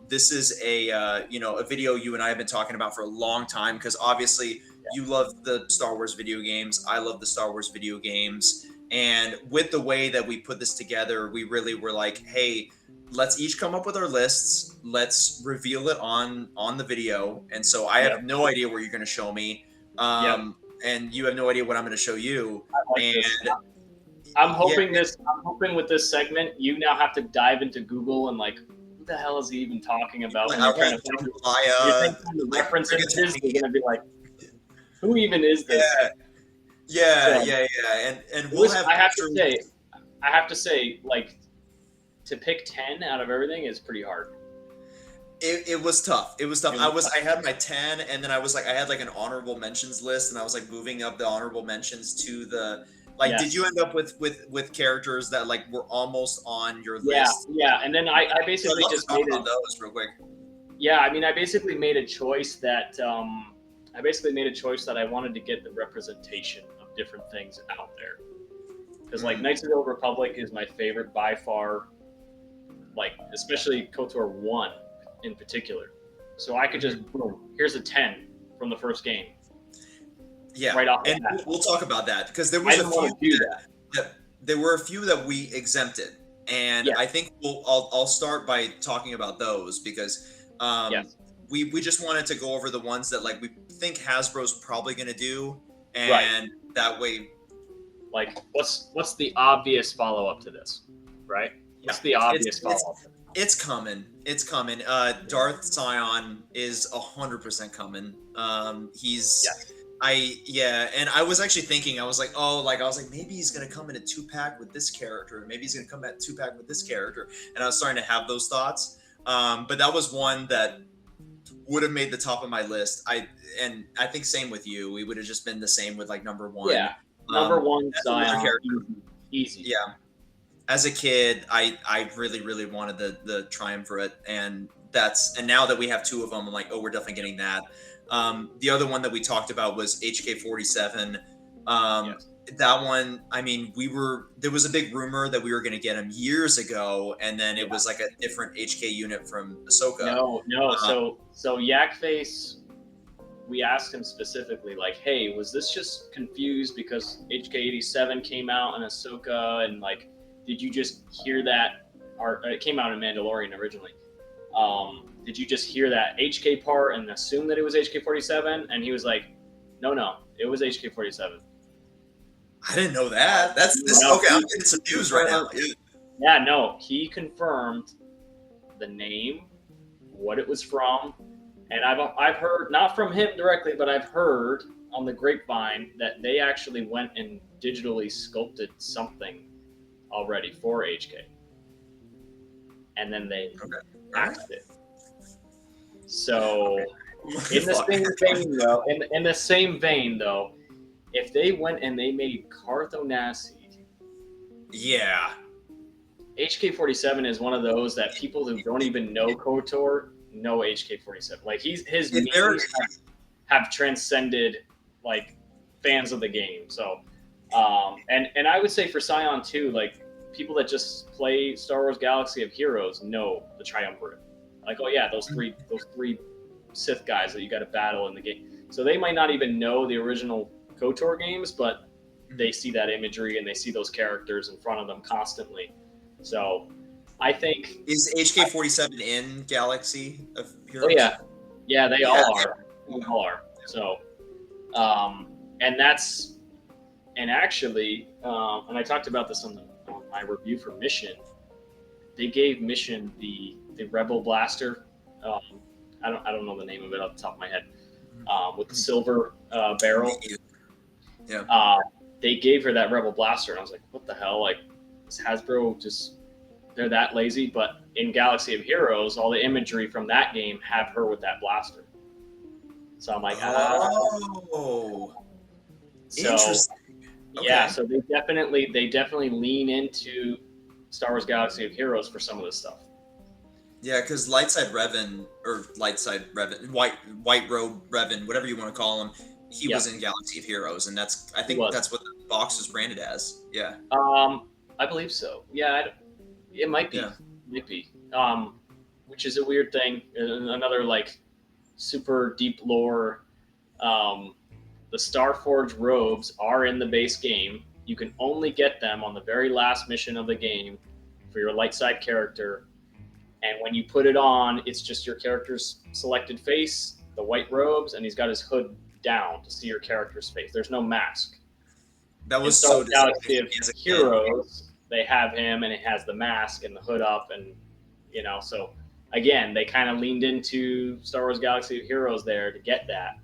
This is a a video you and I have been talking about for a long time because obviously you love the Star Wars video games. I love the Star Wars video games. And with the way that we put this together, we really were like, hey, let's each come up with our lists. Let's reveal it on the video. And so I have no idea where you're going to show me. And you have no idea what I'm going to show you. I like And this. I'm hoping with this segment, you now have to dive into Google and like, who the hell is he even talking about? like, When I you're trying want to find to the reference images, you're gonna be like, who even is this? yeah, So, and we'll have. I have to say, like, to pick 10 out of everything is pretty hard. It was tough. It was tough. It was I had my 10, and then I had like an honorable mentions list, and I was like moving up the honorable mentions to the like. Yes. Did you end up with characters that like were almost on your Yeah, list? yeah. And then I basically I'd love to just talk made about it. those real quick. Yeah, I mean, I basically made a choice that I wanted to get the representation of different things out there. Because like Knights of the Old Republic is my favorite by far, like especially KOTOR 1 in particular. So I could just boom, here's a 10 from the first game. Yeah, Right off the and bat. we'll talk about that because there I was a didn't want to few do that. that there were a few that we exempted, and Yeah. I think I'll start by talking about those because Yes. we just wanted to go over the ones that like we think Hasbro's probably going to do, and Right. that way, Like what's the obvious follow up to this? Right? What's the obvious follow up? it's coming. It's coming. Darth Sion is 100% coming. He's. Yes. And I was actually thinking, I was like, maybe he's gonna come in a 2-pack with this character, maybe he's gonna come at 2-pack with this character, and I was starting to have those thoughts. But that was one that would have made the top of my list. I think same with you. We would have just been the same with like number one. Yeah. Number one, that's another Zion, character. easy. Yeah. As a kid, I really, really wanted the Triumvirate, and now that we have two of them, I'm like, oh, we're definitely getting that. The other one that we talked about was HK-47. Yes. That one, I mean, there was a big rumor that we were going to get him years ago, and then it was like a different HK unit from Ahsoka. No. So Yakface, we asked him specifically, like, hey, was this just confused because HK-87 came out in Ahsoka, and like, did you just hear that? Or it came out in Mandalorian originally. Did you just hear that HK part and assume that it was HK-47? And he was like, no, it was HK-47. I didn't know that. No, okay. I'm getting some news right now. Yeah, no, he confirmed the name, what it was from, and I've heard, not from him directly, but I've heard on the grapevine that they actually went and digitally sculpted something already for HK, and then they axed it. So in the same vein though, if they went and they made Carth Onasi, yeah, HK-47 is one of those that people who don't even know KOTOR know HK-47. Like his memes have transcended like fans of the game. So, and I would say for Sion too, like people that just play Star Wars Galaxy of Heroes know the Triumvirate. Like, oh yeah, those three Sith guys that you got to battle in the game. So they might not even know the original KOTOR games, but they see that imagery and they see those characters in front of them constantly. So I think is HK-47 in Galaxy of Heroes? Oh yeah, they all are. They all are. So, and actually, and I talked about this on my review for Mission. They gave Mission the Rebel Blaster. I don't know the name of it off the top of my head. With the silver barrel. Yeah. They gave her that Rebel Blaster, and I was like, what the hell? Like, is Hasbro just, they're that lazy? But in Galaxy of Heroes, all the imagery from that game have her with that blaster. So I'm like, oh, so, interesting. Okay. Yeah, so they definitely lean into Star Wars Galaxy of Heroes for some of this stuff. Yeah, because Lightside Revan, White Robe Revan, whatever you want to call him, he was in Galaxy of Heroes, and I think that's what the box was branded as. Yeah. I believe so. Yeah, it might be. Yeah. Might be. which is a weird thing. Another like super deep lore. Um, the Starforge robes are in the base game. You can only get them on the very last mission of the game for your light side character. And when you put it on, it's just your character's selected face, the white robes, and he's got his hood down to see your character's face. There's no mask. That In was Star so Wars Galaxy of disappointing as a kid. Heroes, they have him and it has the mask and the hood up, and so again, they kind of leaned into Star Wars Galaxy of Heroes there to get that.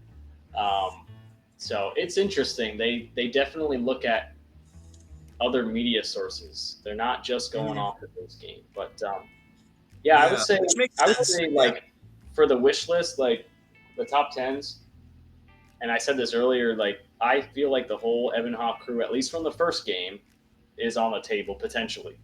Um, so it's interesting. They definitely look at other media sources. They're not just going Mhm. off of this game. But yeah, Yeah, which makes I would sense. say Yeah. like for the wish list, like the top tens. And I said this earlier, like I feel like the whole Evan Hawk crew, at least from the first game, is on the table potentially.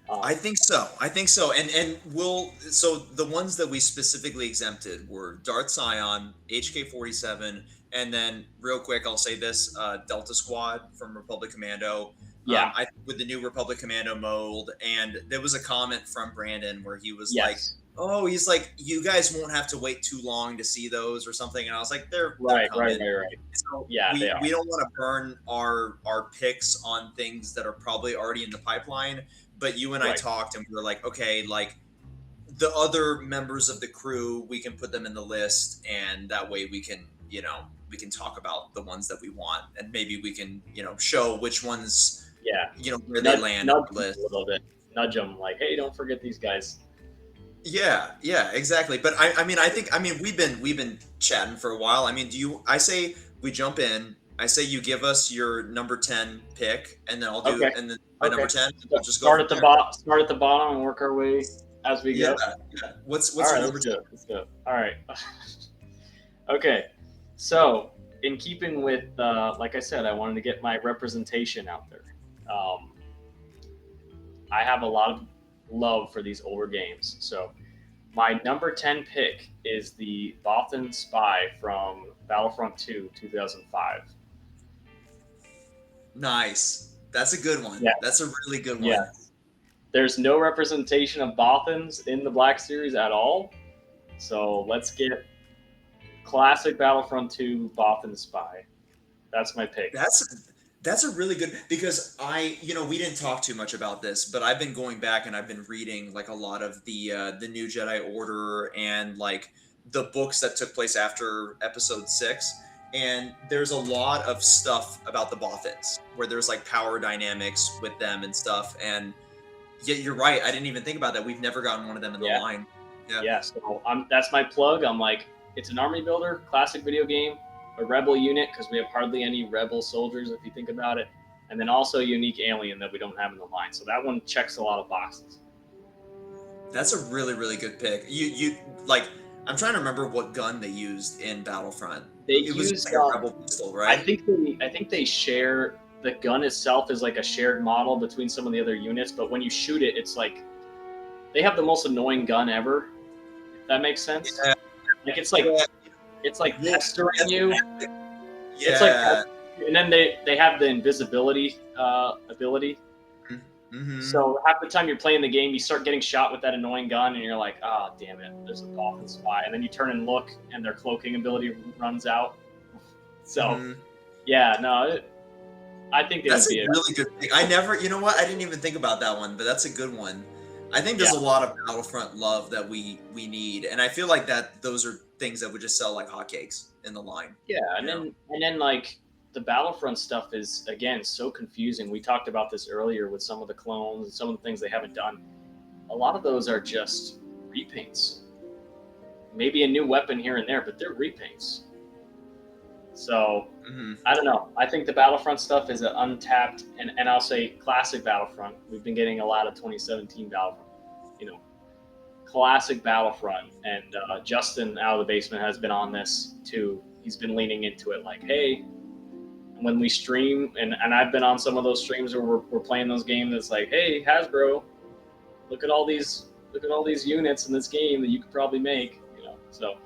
I think so. I think so. And we'll so the ones that we specifically exempted were Darth Scion, HK-47, and then real quick, I'll say this: Delta Squad from Republic Commando. Yeah. I with the new Republic Commando mold, and there was a comment from Brandon where he was like, Yes. "Oh, he's like, you guys won't have to wait too long to see those or something," and I was like, "They're Right. coming." Right. So Yeah, we they are. we don't want to burn our picks on things that are probably already in the pipeline. But you and I Right. talked, and we were like, okay, like the other members of the crew, we can put them in the list, and that way we can, we can talk about the ones that we want, and maybe we can, show which ones, Yeah. where they land on Nudge the them list. a little bit. Nudge them like, hey, don't forget these guys. Yeah, exactly. But I mean, we've been chatting for a while. I mean, I say we jump in. I say you give us your number 10 pick, and then I'll do, Okay. and then my number 10, we'll just go Start from at the there. bottom. Start at the bottom and work our way as we Yeah, go. yeah. What's All your right, number let's 10? do it. Let's do it. All right. Okay. So, in keeping with, like I said, I wanted to get my representation out there. I have a lot of love for these older games. So, my number 10 pick is the Bothan Spy from Battlefront 2 2005. Nice. That's a good one. Yeah. That's a really good one. Yeah. There's no representation of Bothans in the Black Series at all. So let's get classic Battlefront 2 Bothan Spy. That's my pick. That's a really good, because we didn't talk too much about this, but I've been going back and I've been reading like a lot of the new Jedi Order and like the books that took place after Episode 6, and there's a lot of stuff about the Bothans where there's like power dynamics with them and stuff, and yeah, you're right. I didn't even think about that. We've never gotten one of them in the Yeah. line. Yeah, so that's my plug. I'm like, it's an army builder, classic video game, a rebel unit, because we have hardly any rebel soldiers if you think about it, and then also a unique alien that we don't have in the line. So that one checks a lot of boxes. That's a really, really good pick. You like, I'm trying to remember what gun they used in Battlefront. It was used, like a rebel pistol, right? I think they share, the gun itself is like a shared model between some of the other units, but when you shoot it, it's like they have the most annoying gun ever. If that makes sense. Yeah. Like it's like Yeah. pestering you. Yeah. It's like, and then they have the invisibility ability. Mhm. So half the time you're playing the game, you start getting shot with that annoying gun, and you're like, "Oh, damn it! There's a Bothan Spy." And then you turn and look, and their cloaking ability runs out. So, Mhm. yeah, no, I think it That's would a be really good pick. I never, you know what? I didn't even think about that one, but that's a good one. I think there's a lot of Battlefront love that we need, and I feel like that those are things that would just sell like hotcakes in the line. Yeah, and then like the Battlefront stuff is again so confusing. We talked about this earlier with some of the clones and some of the things they haven't done. A lot of those are just repaints. Maybe a new weapon here and there, but they're repaints. So Mhm. I don't know. I think the Battlefront stuff is an untapped, and I'll say classic Battlefront. We've been getting a lot of 2017 Battlefront, classic Battlefront. And Justin out of the basement has been on this too. He's been leaning into it like, hey, when we stream, and I've been on some of those streams where we're playing those games. It's like, hey, Hasbro, look at all these units in this game that you could probably make. So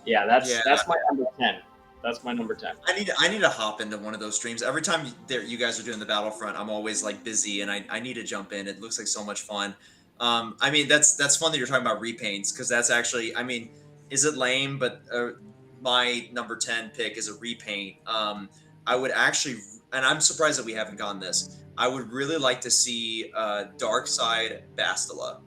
yeah, that's my number 10. That's my number 10. I need to hop into one of those streams. Every time you guys are doing the Battlefront, I'm always like busy, and I need to jump in. It looks like so much fun. I mean, that's fun that you're talking about repaints because that's actually, I mean, is it lame? But my number 10 pick is a repaint. I would actually, and I'm surprised that we haven't gone this. I would really like to see Dark Side Bastila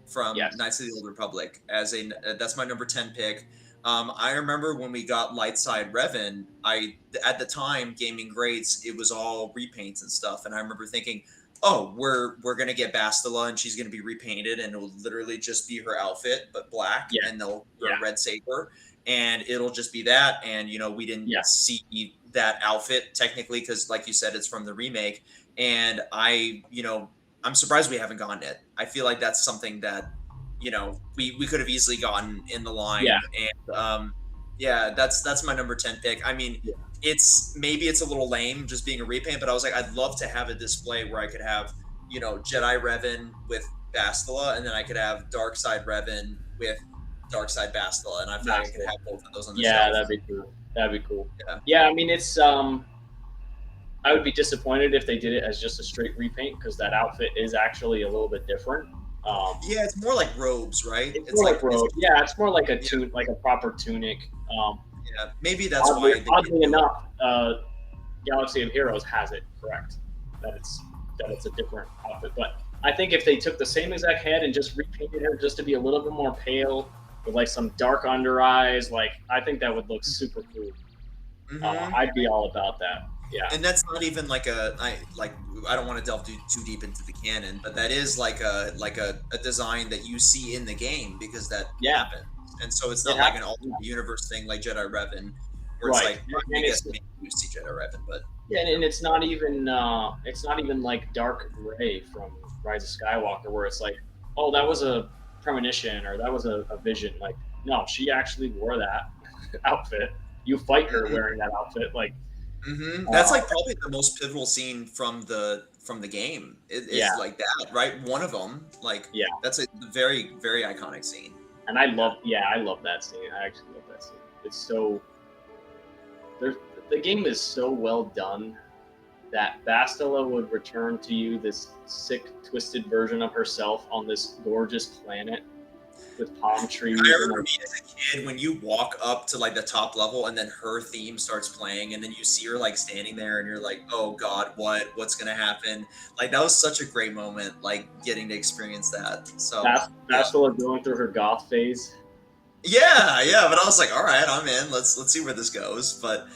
from Yes. Knights of the Old Republic as a that's my number 10 pick. I remember when we got Lightside Revan, I at the time Gaming Greats, it was all repaints and stuff, and I remember thinking, oh, we're gonna get Bastila and she's gonna be repainted and it'll literally just be her outfit but black Yeah. and they'll Yeah. a red saber and it'll just be that. And we didn't Yeah. see that outfit technically because, like you said, it's from the remake. And I'm surprised we haven't gotten it. I feel like that's something that we could have easily gotten in the Yeah. line. And yeah, that's my number 10 pick. I mean, Yeah. it's a little lame just being a repaint, but I was like, I'd love to have a display where I could have Jedi Revan with Bastila, and then I could have Dark Side Revan with Dark Side Bastila, and I feel like I could have both of those on the Yeah, shelf. that'd be cool. That'd be cool. Yeah. Yeah, I mean, it's I would be disappointed if they did it as just a straight repaint because that outfit is actually a little bit different. Yeah, it's more like robes, right? It's more like robe. Yeah, it's more like a Yeah. like a proper tunic. Yeah, maybe that's why. Oddly enough, Galaxy of Heroes has it correct that it's a different outfit. But I think if they took the same exact head and just repainted her just to be a little bit more pale with like some dark under eyes, like I think that would look super cool. Mhm. I'd be all about that. Yeah. And that's not even like I don't want to delve too deep into the canon, but that is like a design that you see in the game because that Yeah. happens. And so it's not Yeah. like an alternate universe thing like Jedi Revan, where it's Right. like And I guess it's, maybe you see Jedi Revan, but yeah, and it's not even like dark gray from Rise of Skywalker where it's like, oh, that was a premonition or that was a vision. Like, no, she actually wore that outfit. You fight her Mhm. wearing that outfit. Like, That's uh, like probably the most pivotal scene from the game. It is yeah, like that, right? One of them, like yeah. that's a very very iconic scene. And I love that scene. I actually love that scene. It's so there's the game is so well done that Bastila would return to you this sick, twisted version of herself on this gorgeous planet with palm trees I and remember like, me as a kid when you walk up to like the top level and then her theme starts playing and then you see her like standing there and you're like, oh God, what's gonna happen? Like that was such a great moment, like getting to experience that. So yeah. Bastila going through her goth phase. Yeah, but I was like, all right, I'm in. Let's see where this goes. But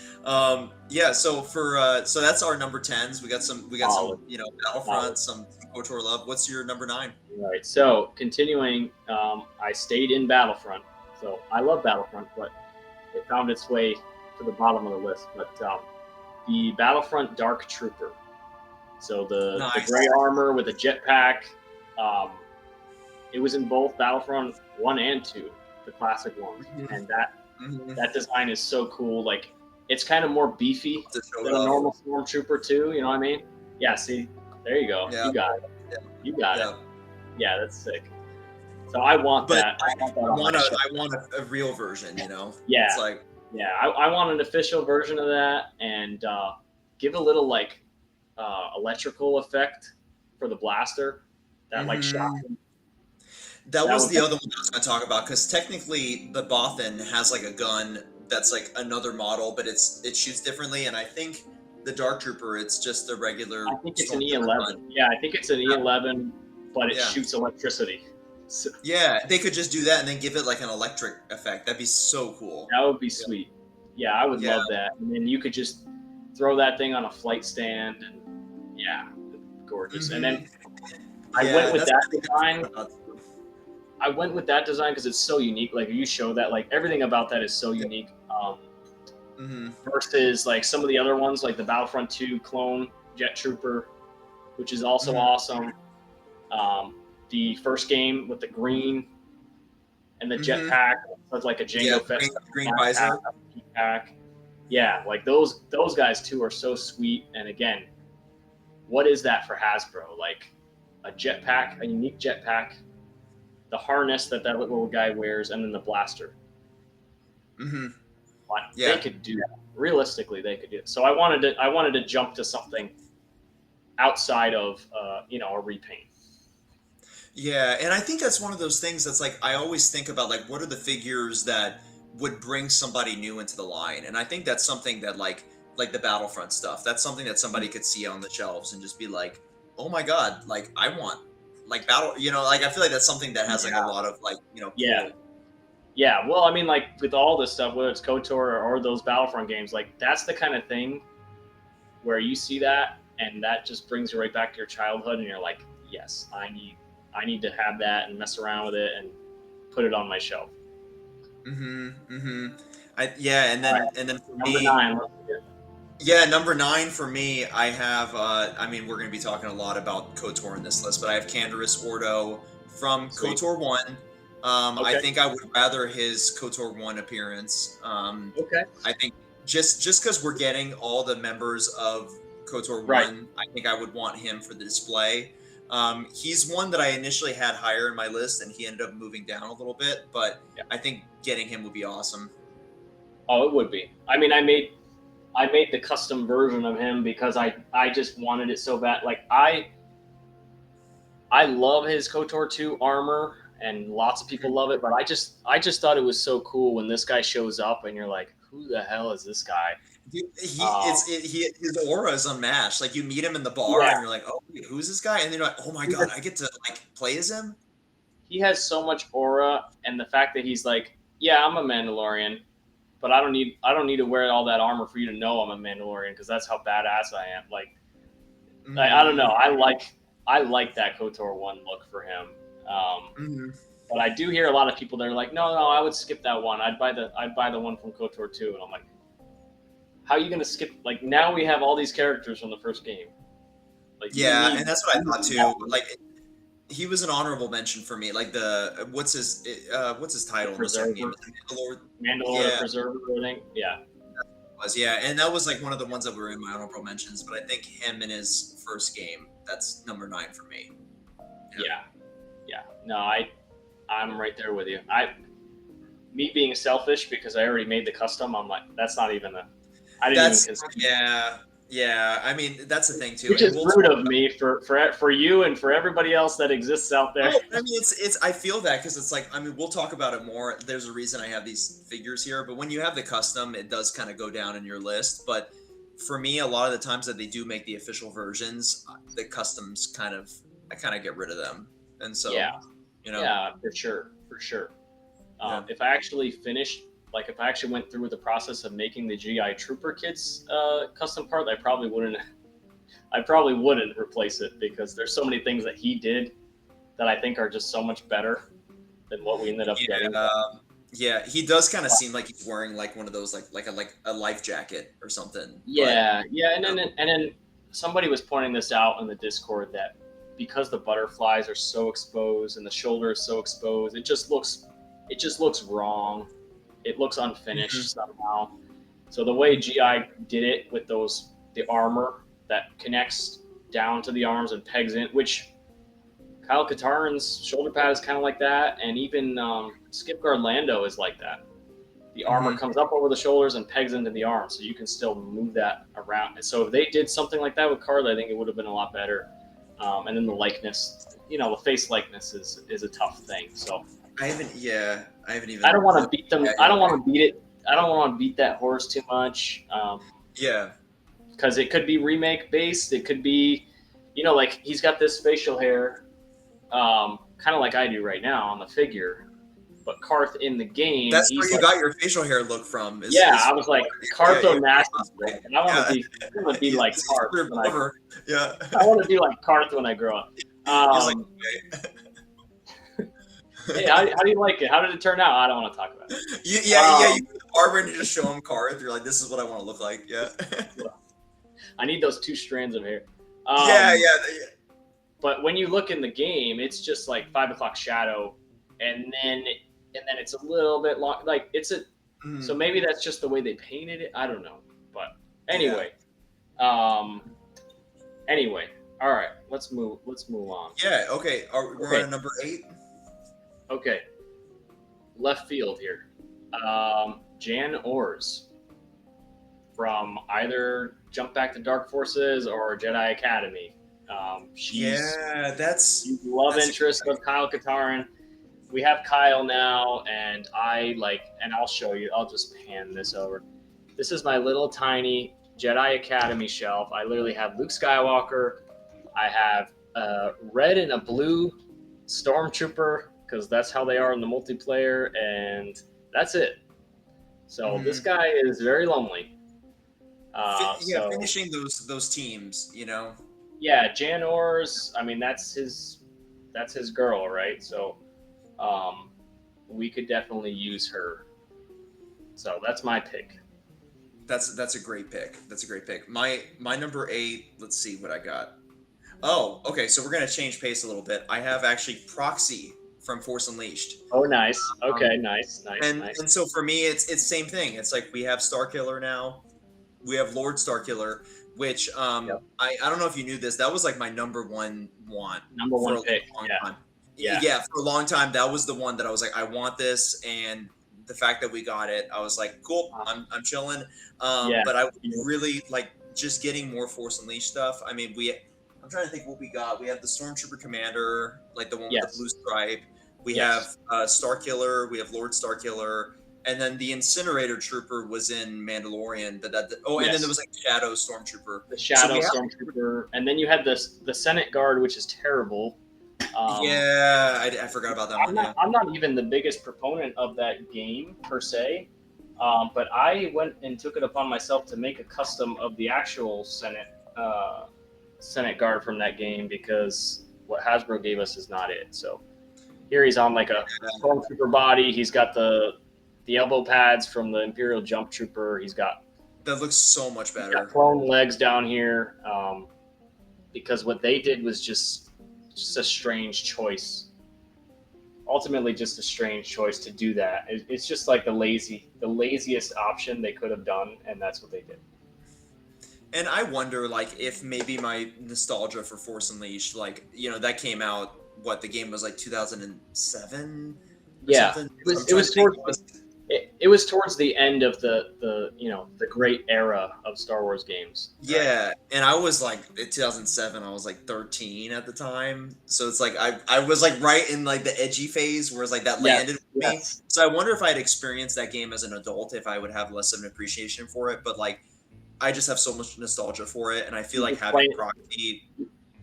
yeah, so so that's our number 10s. We got some, Solid. Battlefront, some KOTOR love. What's your number 9? Right. So continuing, I stayed in Battlefront. So I love Battlefront, but it found its way to the bottom of the list. But the Battlefront Dark Trooper. So the Nice. gray armor with a jetpack. Um, it was in both Battlefront 1 and 2, the classic ones, Mhm. and that Mhm. that design is so cool. Like it's kind of more beefy To show it than a off. normal stormtrooper too. You know what I mean? Yeah. See, there you go. Yeah. You got it. Yeah. You got Yeah. it. Yeah, that's sick. So I want But that. I want that on my shelf. I want a real version, Yeah. It's like, Yeah, I want an official version of that and give a little like electrical effect for the blaster. That like shock. that That was would- the other one I was going to talk about because technically the Bothan has like a gun that's like another model, but it shoots differently. And I think the Dark Trooper, it's just a regular. I think it's an Stormtrooper E11. gun. Yeah, I think it's an E11, but it Yeah. shoots electricity. So Yeah, they could just do that and then give it like an electric effect. That'd be so cool. that would be sweet. Yeah, I would Yeah. love that. And then you could just throw that thing on a flight stand, and yeah, gorgeous. And then I Yeah, went with that's that design. I went with that design because it's so unique. Like you show that, like everything about that is so unique. Mhm. Versus like some of the other ones, like the Battlefront 2 clone Jet Trooper, which is also Mhm. awesome. The first game with the green and the Mhm. jetpack, so it's like a Yeah, Jango Fett green visor. jetpack. Yeah, like those guys too are so sweet. And again, what is that for Hasbro? Like a jetpack, a unique jetpack, the harness that little guy wears, and then the blaster. Hmm. Like, Yeah. they could do that. Realistically, they could do it. So I wanted to jump to something outside of a repaint. Yeah, and I think that's one of those things that's like I always think about like what are the figures that would bring somebody new into the line, and I think that's something that like the Battlefront stuff. That's something that somebody could see on the shelves and just be like, oh my god, like I want like battle. Like I feel like that's something that has like a Yeah, lot of like yeah, pull. yeah. Well, I mean, like with all this stuff, whether it's KOTOR or those Battlefront games, like that's the kind of thing where you see that and that just brings you right back to your childhood, and you're like, yes, I need to have that and mess around with it and put it on my shelf. Mm-hmm. Mm-hmm. Yeah, and All right, then for number me, 9. Let's see it. yeah, number 9 for me, I have. I mean, we're going to be talking a lot about Kotor in this list, but I have Canderous Ordo from Sweet. Kotor 1. I Okay. think I would rather his Kotor 1 appearance. Okay. I think just because we're getting all the members of Kotor Right. 1, I think I would want him for the display. He's one that I initially had higher in my list, and he ended up moving down a little bit, but Yeah. I think getting him would be awesome. Oh, it would be. I mean, I made the custom version of him because I just wanted it so bad. Like I love his KOTOR 2 armor and lots of people love it, but I just thought it was so cool when this guy shows up and you're like, who the hell is this guy? Um, His aura is unmatched. Like you meet him in the bar yeah, and you're like, oh, wait, who's this guy? And then you're like, oh my god, I get to like play as him. he has so much aura, and the fact that he's like, yeah, I'm a Mandalorian, but I don't need to wear all that armor for you to know I'm a Mandalorian because that's how badass I am. Like I don't know. Mm-hmm. I like that KOTOR 1 look for him. Mm-hmm. But I do hear a lot of people that are like, no, I would skip that one. I'd buy the one from KOTOR 2, and I'm like, how are you gonna skip? Like now we have all these characters from the first game. Like Yeah, and that's what I you thought need that too. Like he was an honorable mention for me. Like the what's his the title in the second game? preserver, Was it Mandalore? Mandalore the Yeah, preserver. I think. Yeah, was yeah, and that was like one of the ones that were in my honorable mentions. But I think him in his first game, that's number 9 for me. Yeah. yeah, yeah. No, I'm right there with you. Me being selfish because I already made the custom. I'm like, that's not even a. I didn't even That's consider. yeah. I mean, that's the thing too, Which and is we'll rude talk. of me for you and for everybody else that exists out there. Oh, I mean, it's. I feel that because it's like I mean, we'll talk about it more. There's a reason I have these figures here, but when you have the custom, it does kind of go down in your list. But for me, a lot of the times that they do make the official versions, the customs I kind of get rid of them, and so Yeah, you know, yeah, for sure, for sure. yeah, If I actually finished, like if I actually went through with the process of making the GI Trooper kits custom part, I probably wouldn't. I probably wouldn't replace it because there's so many things that he did that I think are just so much better than what we ended up getting. yeah, yeah. He does kind of seem like he's wearing like one of those like a life jacket or something, but. Yeah, yeah, and then somebody was pointing this out in the Discord that because the butterflies are so exposed and the shoulder is so exposed, it just looks wrong. It looks Mhm. unfinished somehow. So the way GI did it with the armor that connects down to the arms and pegs in, which Kyle Katarn's shoulder pad is kind of like that, and even Skipguard Lando is like that. The armor Mhm. comes up over the shoulders and pegs into the arm, so you can still move that around. So if they did something like that with Card, I think it would have been a lot better. And then the likeness, the face likeness is a tough thing. So I haven't even I don't want to looked beat them. at I it. don't want to beat it. I don't want to beat that horse too much Yeah. because it could be remake based. It could be, like he's got this facial hair, kind of like I do right now on the figure. But Karth in the game, That's where he's you like, got your facial hair look from. yeah, Is I was like, yeah, Karth you nasty look, and I want yeah. to be, I want to be like He's Karth your when lover. Yeah. I want to be like Karth when I grow up. He's like, Hey, how do you like it? How did it turn out? I don't want to talk about it. yeah. You Um, go to the barber and you just show him Karth. You're like, this is what I want to look like. Yeah. I need those 2 strands of hair. Yeah, Um, yeah. but when you look in the game, it's just like 5 o'clock shadow, and then it's a little bit long. Like it's a so Mhm. maybe that's just the way they painted it. I don't know. But Yeah. anyway, um, anyway, all right. Let's move on. Yeah. Okay. We're on Okay, a number 8. okay. Left field here. Jan Ors from either Jump Back to Dark Forces or Jedi Academy. She's that's the love that's interest of Kyle Katarn. We have Kyle now, and and I'll show you. I'll just pan this over. This is my little tiny Jedi Academy shelf. I literally have Luke Skywalker. I have a red and a blue Stormtrooper because that's how they are in the multiplayer, and that's it. So this guy is very lonely. So finishing those teams, you know. yeah, Jan Ors. I mean, that's his girl, right? So we could definitely use her. So that's my pick. That's a great pick. That's a great pick. My number 8. Let's see what I got. Oh, okay. So we're gonna change pace a little bit. I have actually Proxy from Force Unleashed. Oh, nice. Um, Okay, nice, nice, nice. and so for me, it's same thing. It's like we have Starkiller now. We have Lord Starkiller, which Yep. I don't know if you knew this. That was like my number one want Number for one a pick. long Yeah, time. yeah. Yeah, for a long time, that was the one that I was like, I want this, and the fact that we got it, I was like, cool, I'm chilling. Yeah. But I Yeah. really like just getting more Force Unleashed stuff. I mean, I'm trying to think what we got. We have the Stormtrooper Commander, like the one with the Yes. blue stripe. We Yes. have Starkiller. We have Lord Starkiller. And then the Incinerator Trooper was in Mandalorian, but and then Yes. there was like Shadow Stormtrooper. The So Shadow we have, Stormtrooper, and then you had the Senate Guard, which is terrible. yeah, I forgot about that one. Yeah, I'm not even the biggest proponent of that game per se, but I went and took it upon myself to make a custom of the actual Senate Guard from that game because what Hasbro gave us is not it. So here he's on like a Stormtrooper body. He's got the elbow pads from the Imperial Jump Trooper. He's got that looks so much better. clone legs down here because what they did was just a strange choice. Ultimately, just a strange choice to do that. It's just like the laziest option they could have done, and that's what they did. And I wonder, like, if maybe my nostalgia for Force Unleashed, like, that came out. What the game was like 2007. Yeah, something? it was towards the end of the great era of Star Wars games. Yeah, and I was like in 2007. I was like 13 at the time, so it's like I was like right in like the edgy phase, where it's like that landed with me. So I wonder if I'd experienced that game as an adult, if I would have less of an appreciation for it. But like, I just have so much nostalgia for it, and I feel like having Proxy,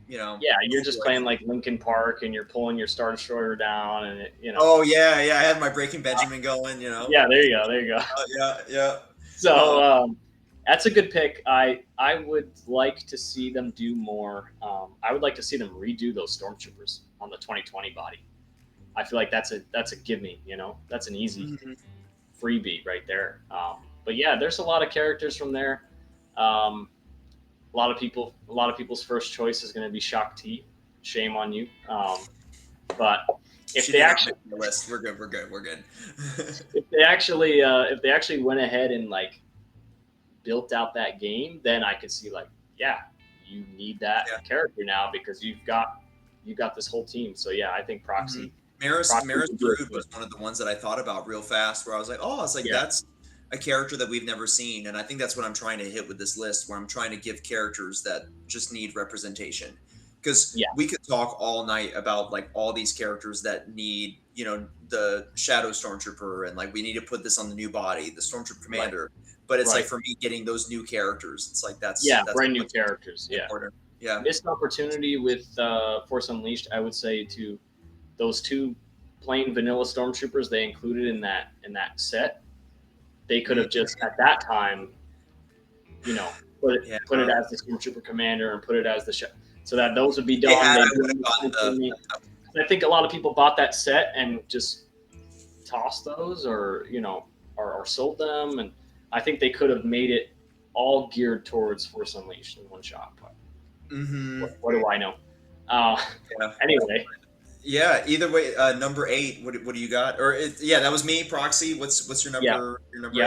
Yeah, you're just playing like Linkin Park, and you're pulling your Star Destroyer down, and Oh yeah, I had my Breaking Benjamin going. Yeah, there you go. Yeah. So that's a good pick. I would like to see them do more. I would like to see them redo those Stormtroopers on the 2020 body. I feel like that's a give me. That's an easy freebie right there. But yeah, there's a lot of characters from there. A lot of people's first choice is going to be Shakti. Shame on you. But if they actually list, we're good. if they actually went ahead and like built out that game, then I could see like, yeah, you need that character now because you've got this whole team. So yeah, I think Proxy. Maris Brood was one of the ones that I thought about real fast, where I was like, oh, it's like that's a character that we've never seen, and I think that's what I'm trying to hit with this list, where I'm trying to give characters that just need representation. Because we could talk all night about like all these characters that need, the Shadow Stormtrooper, and like we need to put this on the new body, the Stormtrooper Commander. But it's like for me, getting those new characters, it's like that's brand new characters. Important. Yeah, missed opportunity with Force Unleashed. I would say to those two plain vanilla Stormtroopers they included in that set. They could have just at that time, put it as the Stormtrooper Commander and put it as the so that those would be done. I think a lot of people bought that set and just tossed those, or sold them, and I think they could have made it all geared towards Force Unleashed in one shot. But what do I know? Anyway. Yeah. Either way, number 8. What do you got? Or that was me, Proxy. What's your number? Your number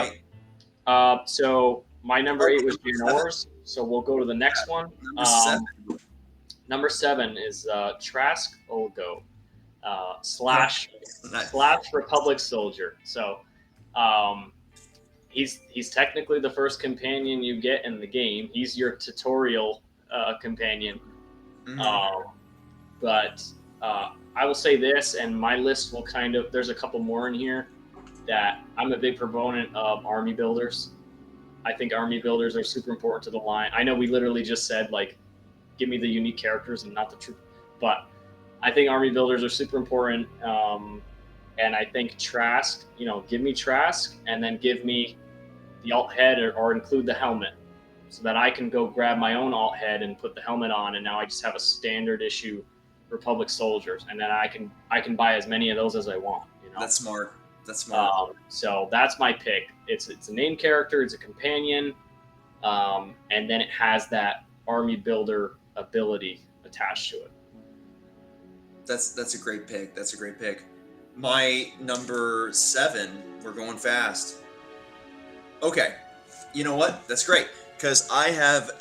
8. So my number 8 was Jan Ors. So we'll go to the next one. Number 7 is Trask Olgo slash Republic Soldier. So he's technically the first companion you get in the game. He's your tutorial companion. Um, but I will say this, and my list will kind of, there's a couple more in here that I'm a big proponent of army builders. I think army builders are super important to the line. I know we literally just said, like, give me the unique characters and not the troop, but I think army builders are super important. And I think Trask, give me Trask and then give me the alt head or include the helmet so that I can go grab my own alt head and put the helmet on. And now I just have a standard issue Republic soldiers. And then I can buy as many of those as I want, That's smart. So that's my pick. It's a named character. It's a companion. And then it has that army builder ability attached to it. That's a great pick. That's a great pick. My number 7, we're going fast. Okay. You know what? That's great. Because I have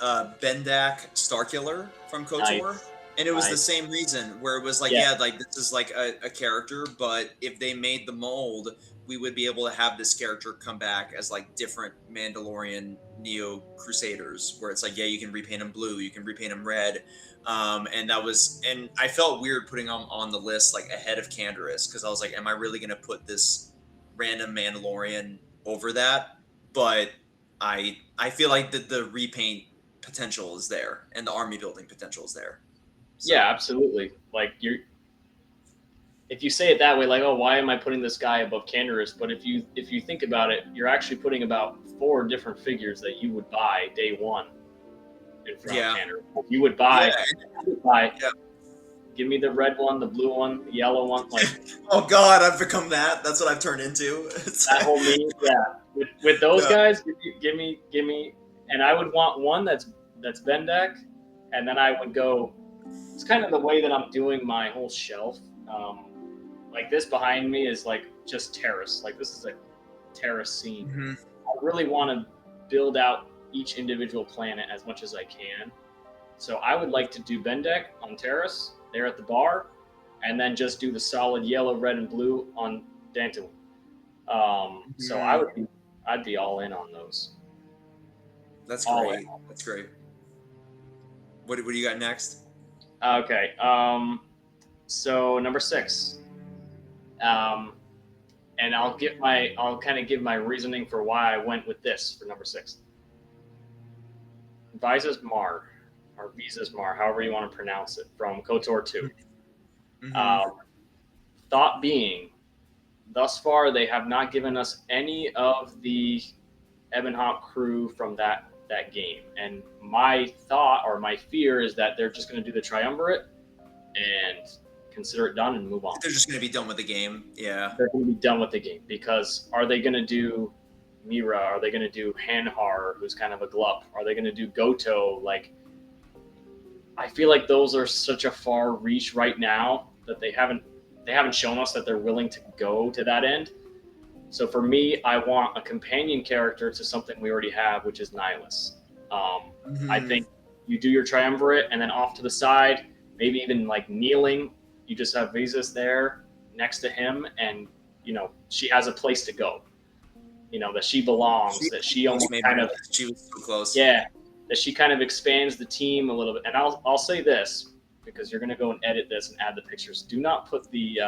Bendak Starkiller from KOTOR. Nice. And it was the Nice. same reason where it was like, Yeah. like this is like a character, but if they made the mold, we would be able to have this character come back as like different Mandalorian Neo Crusaders, where it's like, yeah, you can repaint him blue, you can repaint him red. And I felt weird putting him on the list like ahead of Canderous, because I was like, am I really going to put this random Mandalorian over that? But I feel like the repaint potential is there and the army building potential is there. So. Yeah, absolutely. Like if you say it that way, like, oh, why am I putting this guy above Canderous? But if you think about it, you're actually putting about 4 different figures that you would buy day one in front of Canderous. You would buy, give me the red one, the blue one, the yellow one. Like, oh God, I've become that. That's what I've turned into. That whole meme, yeah. With those guys, give me, and I would want one that's Bendak, and then I would go. It's kind of the way that I'm doing my whole shelf. Like this behind me is like just terrace. Like this is a terrace scene. Mm-hmm. I really want to build out each individual planet as much as I can. So I would like to do Bendak on terrace there at the bar, and then just do the solid yellow, red, and blue on Dantooine. So I'd be all in on those. That's great. That's great. What do you got next? Okay. So number 6. And I'll kind of give my reasoning for why I went with this for number 6. Visas Mar, or Visas Mar, however you want to pronounce it, from KOTOR 2. Mm-hmm. Thought being, thus far they have not given us any of the Ebon Hawk crew from that game, and my thought or my fear is that they're just going to do the triumvirate and consider it done and move on. They're just going to be done with the game. Yeah, they're going to be done with the game, because are they going to do Mira? Are they going to do Hanhar, who's kind of a glup? Are they going to do Goto? Like, I feel like those are such a far reach right now that they haven't shown us that they're willing to go to that end. So for me, I want a companion character to something we already have, which is Nihilus. I think you do your triumvirate, and then off to the side, maybe even like kneeling, you just have Visas there next to him, and she has a place to go. That she belongs. That she almost she was so close. Yeah, that she kind of expands the team a little bit. And I'll say this, because you're gonna go and edit this and add the pictures. Do not put the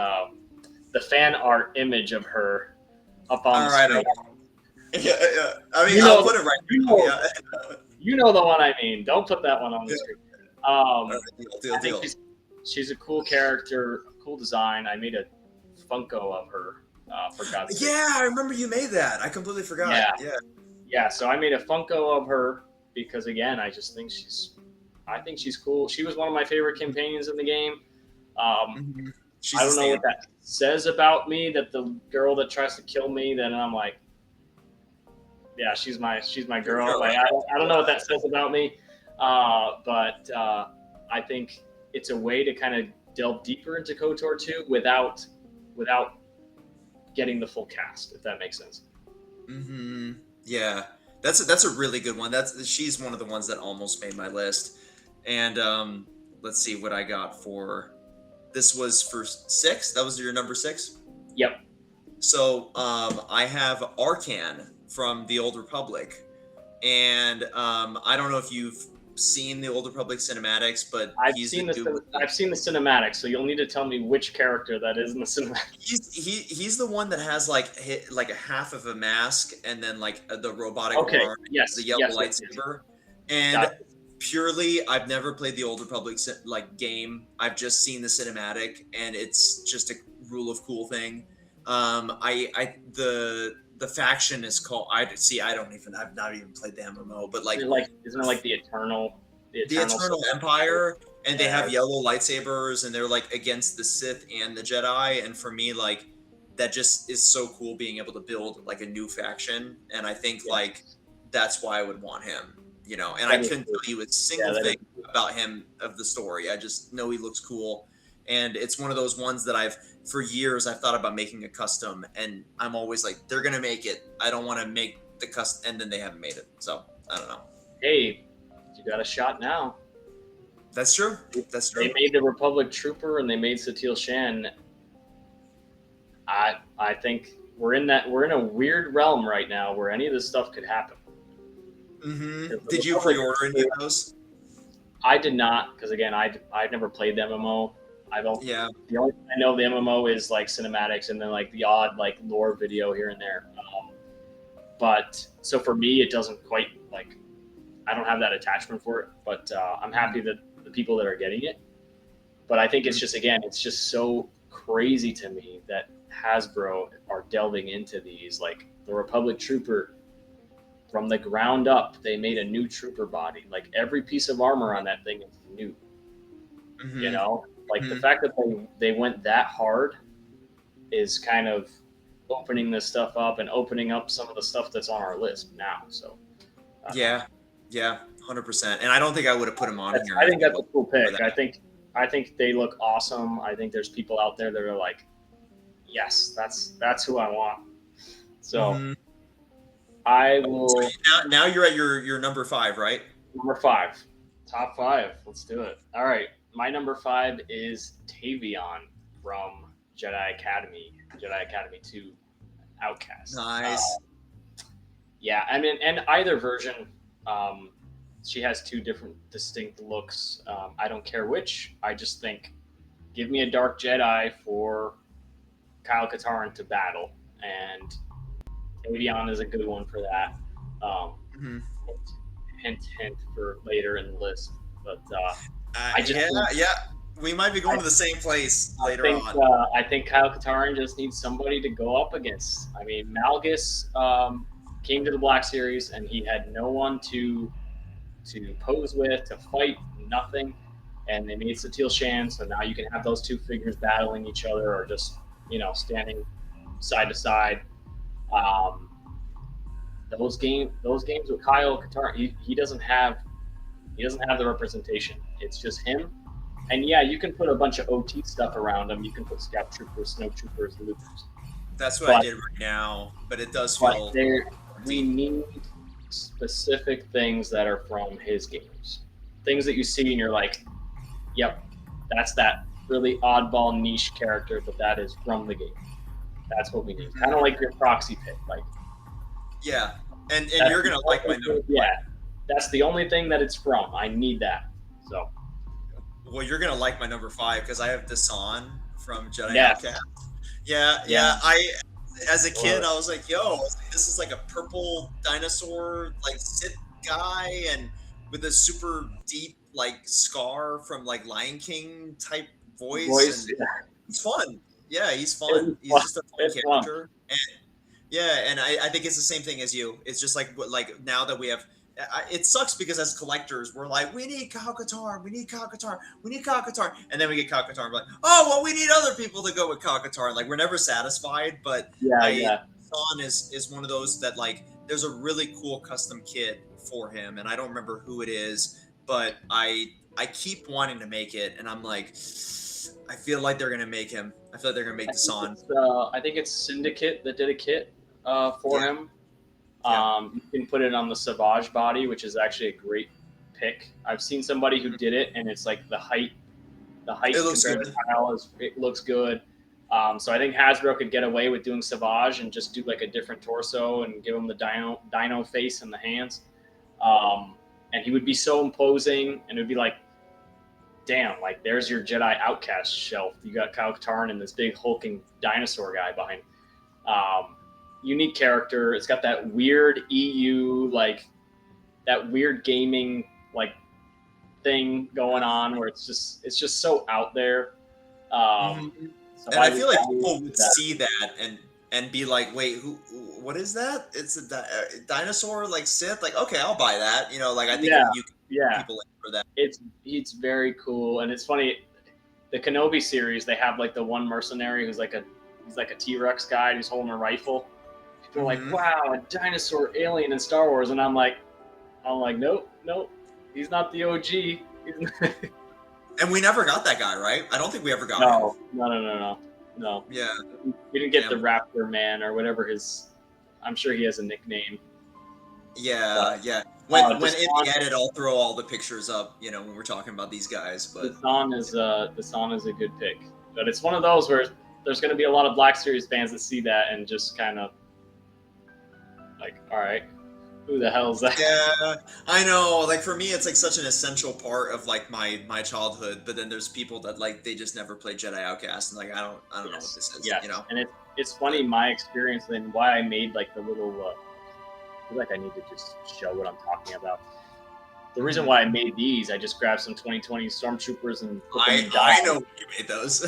fan art image of her up on the screen. Yeah. I mean, I'll put it right now. You know the one I mean. Don't put that one on the screen. I think she's a cool character, cool design. I made a Funko of her for God's sake. Yeah, I remember you made that. I completely forgot. Yeah. So I made a Funko of her because, again, I just think she's cool. She was one of my favorite companions in the game. I don't know what that says about me, that the girl that tries to kill me, then I'm like, yeah, she's my girl. Like, I don't know what that says about me, but I think it's a way to kind of delve deeper into KOTOR 2 without getting the full cast, if that makes sense. Mm-hmm. Yeah, that's a really good one. She's one of the ones that almost made my list. And let's see what I got for. This was for 6. That was your number 6. Yep. So I have Arcan from the Old Republic, and I don't know if you've seen the Old Republic cinematics, but I've he's seen the dude. I've seen the cinematics, so you'll need to tell me which character that is in the cinematic. He's the one that has like like a half of a mask and then like the robotic Okay. arm, Yes. the yellow Yes. lightsaber, and Got it. purely I've never played the Old Republic like game. I've just seen the cinematic, and it's just a rule of cool thing. I the faction is called. I don't even. I've not even played the MMO, but like Isn't it like the Eternal? the Eternal Empire, and they Yeah. have yellow lightsabers, and they're like against the Sith and the Jedi. And for me, like that just is so cool being able to build like a new faction. And I think like that's why I would want him, you know. And I couldn't tell you a single thing about him of the story. I just know he looks cool, and it's one of those ones that for years I've thought about making a custom, and I'm always like, they're gonna make it. I don't want to make the custom, and then they haven't made it. So I don't know. Hey, you got a shot now. That's true. That's true. They made the Republic Trooper and they made Satele Shan. I think we're in a weird realm right now where any of this stuff could happen. Mm-hmm. Did you pre-order any of those? I did not, because again, I've never played the MMO. Yeah. The only thing I know of the MMO is like cinematics and then like the odd like lore video here and there. But so for me, it doesn't quite like. I don't have that attachment for it, but I'm happy that the people that are getting it. But I think it's just so crazy to me that Hasbro are delving into these. Like the Republic Trooper, from the ground up, they made a new trooper body. Like every piece of armor on that thing is new. Mm-hmm. You know, like the fact that they went that hard is kind of opening this stuff up and opening up some of the stuff that's on our list now. So yeah, 100%. And I don't think I would have put him on here. I think that's a cool pick. I think they look awesome. I think there's people out there that are like, yes, that's who I want. So I will. So now you're at your number 5, right? Number 5, top 5. Let's do it. All right, my number 5 is Tavion from Jedi Academy 2 Outcast. Nice. Yeah, I mean, and either version, she has 2 different distinct looks. I don't care which. I just think, give me a Dark Jedi for Kyle Katarn to battle, and Tavion is a good one for that. Hint for later in the list. But we might be going to the same place later on. I think Kyle Katarn just needs somebody to go up against. I mean, Malgus came to the Black Series and he had no one to pose with, to fight, nothing. And they made Satele Shan, so now you can have those 2 figures battling each other or just, standing side to side. Those games with Kyle Katarn, he doesn't have the representation. It's just him. And yeah, you can put a bunch of OT stuff around him. You can put Scout Troopers, Snow Troopers, Loopers. That's what I did right now, but it does feel. We need specific things that are from his games. Things that you see and you're like, yep, that's that really oddball niche character, but that is from the game. That's what we need. Kind of like your proxy pick. Like, yeah, and you're going to like my number. Yeah, that's the only thing that it's from. I need that. So. Well, you're going to like my number 5 because I have Dasan from Jedi Outcast. Yeah. As a kid, I was like, yo, this is like a purple dinosaur, like Sith guy, and with a super deep, like, scar from, like, Lion King type voice. And he's fun. Yeah, he's fun. He's just a fun character. And I think it's the same thing as you. It's just like now that we have. It sucks because as collectors, we're like, we need Kyle Katarn, we need Kyle Katarn, we need Kyle Katarn. And then we get Kyle Katarn, we're like, oh, well, we need other people to go with Kyle Katarn. Like, we're never satisfied, but Dasan is one of those that, like, there's a really cool custom kit for him, and I don't remember who it is, but I keep wanting to make it, and I'm like, I feel like they're going to make him. I feel like they're going to make Dasan. I think it's Syndicate that did a kit for him. You can put it on the Savage body, which is actually a great pick. I've seen somebody who did it, and it's like the height it looks good. It looks good. So I think Hasbro could get away with doing Savage and just do like a different torso and give him the dino face and the hands. and he would be so imposing, and it would be like, damn, like there's your Jedi outcast shelf. You got Kyle Katarn and this big hulking dinosaur guy behind. Unique character. It's got that weird EU, like that weird gaming like thing going on where it's just so out there. So And I feel like people would that. see that and be like, wait, what is that? It's a dinosaur like Sith. Like, okay, I'll buy that. You know, like I think Yeah, you can yeah. people in for that. It's very cool, and it's funny. The Kenobi series, they have like the one mercenary who's like a T-Rex guy who's holding a rifle. People are like, Mhm. wow, a dinosaur alien in Star Wars, and I'm like, nope, he's not the OG. He's not- And we never got that guy, right? I don't think we ever got him. No. Yeah. We didn't get Yeah. the Raptor Man or whatever his. I'm sure he has a nickname. Yeah, yeah. When in the Deshaun- edit, I'll throw all the pictures up. You know, when we're talking about these guys, but Deshaun is a good pick, but it's one of those where there's going to be a lot of Black Series fans that see that and just kind of like, all right, who the hell is that? yeah, I know. Like for me, it's like such an essential part of like my childhood. But then there's people that like they just never played Jedi Outcast, and like I don't know what this is. Yes. You know. And it's funny my experience and why I made like the little. I feel like I need to just show what I'm talking about. The reason why I made these, I just grabbed some 2020 Stormtroopers and put them in I dial. know you made those.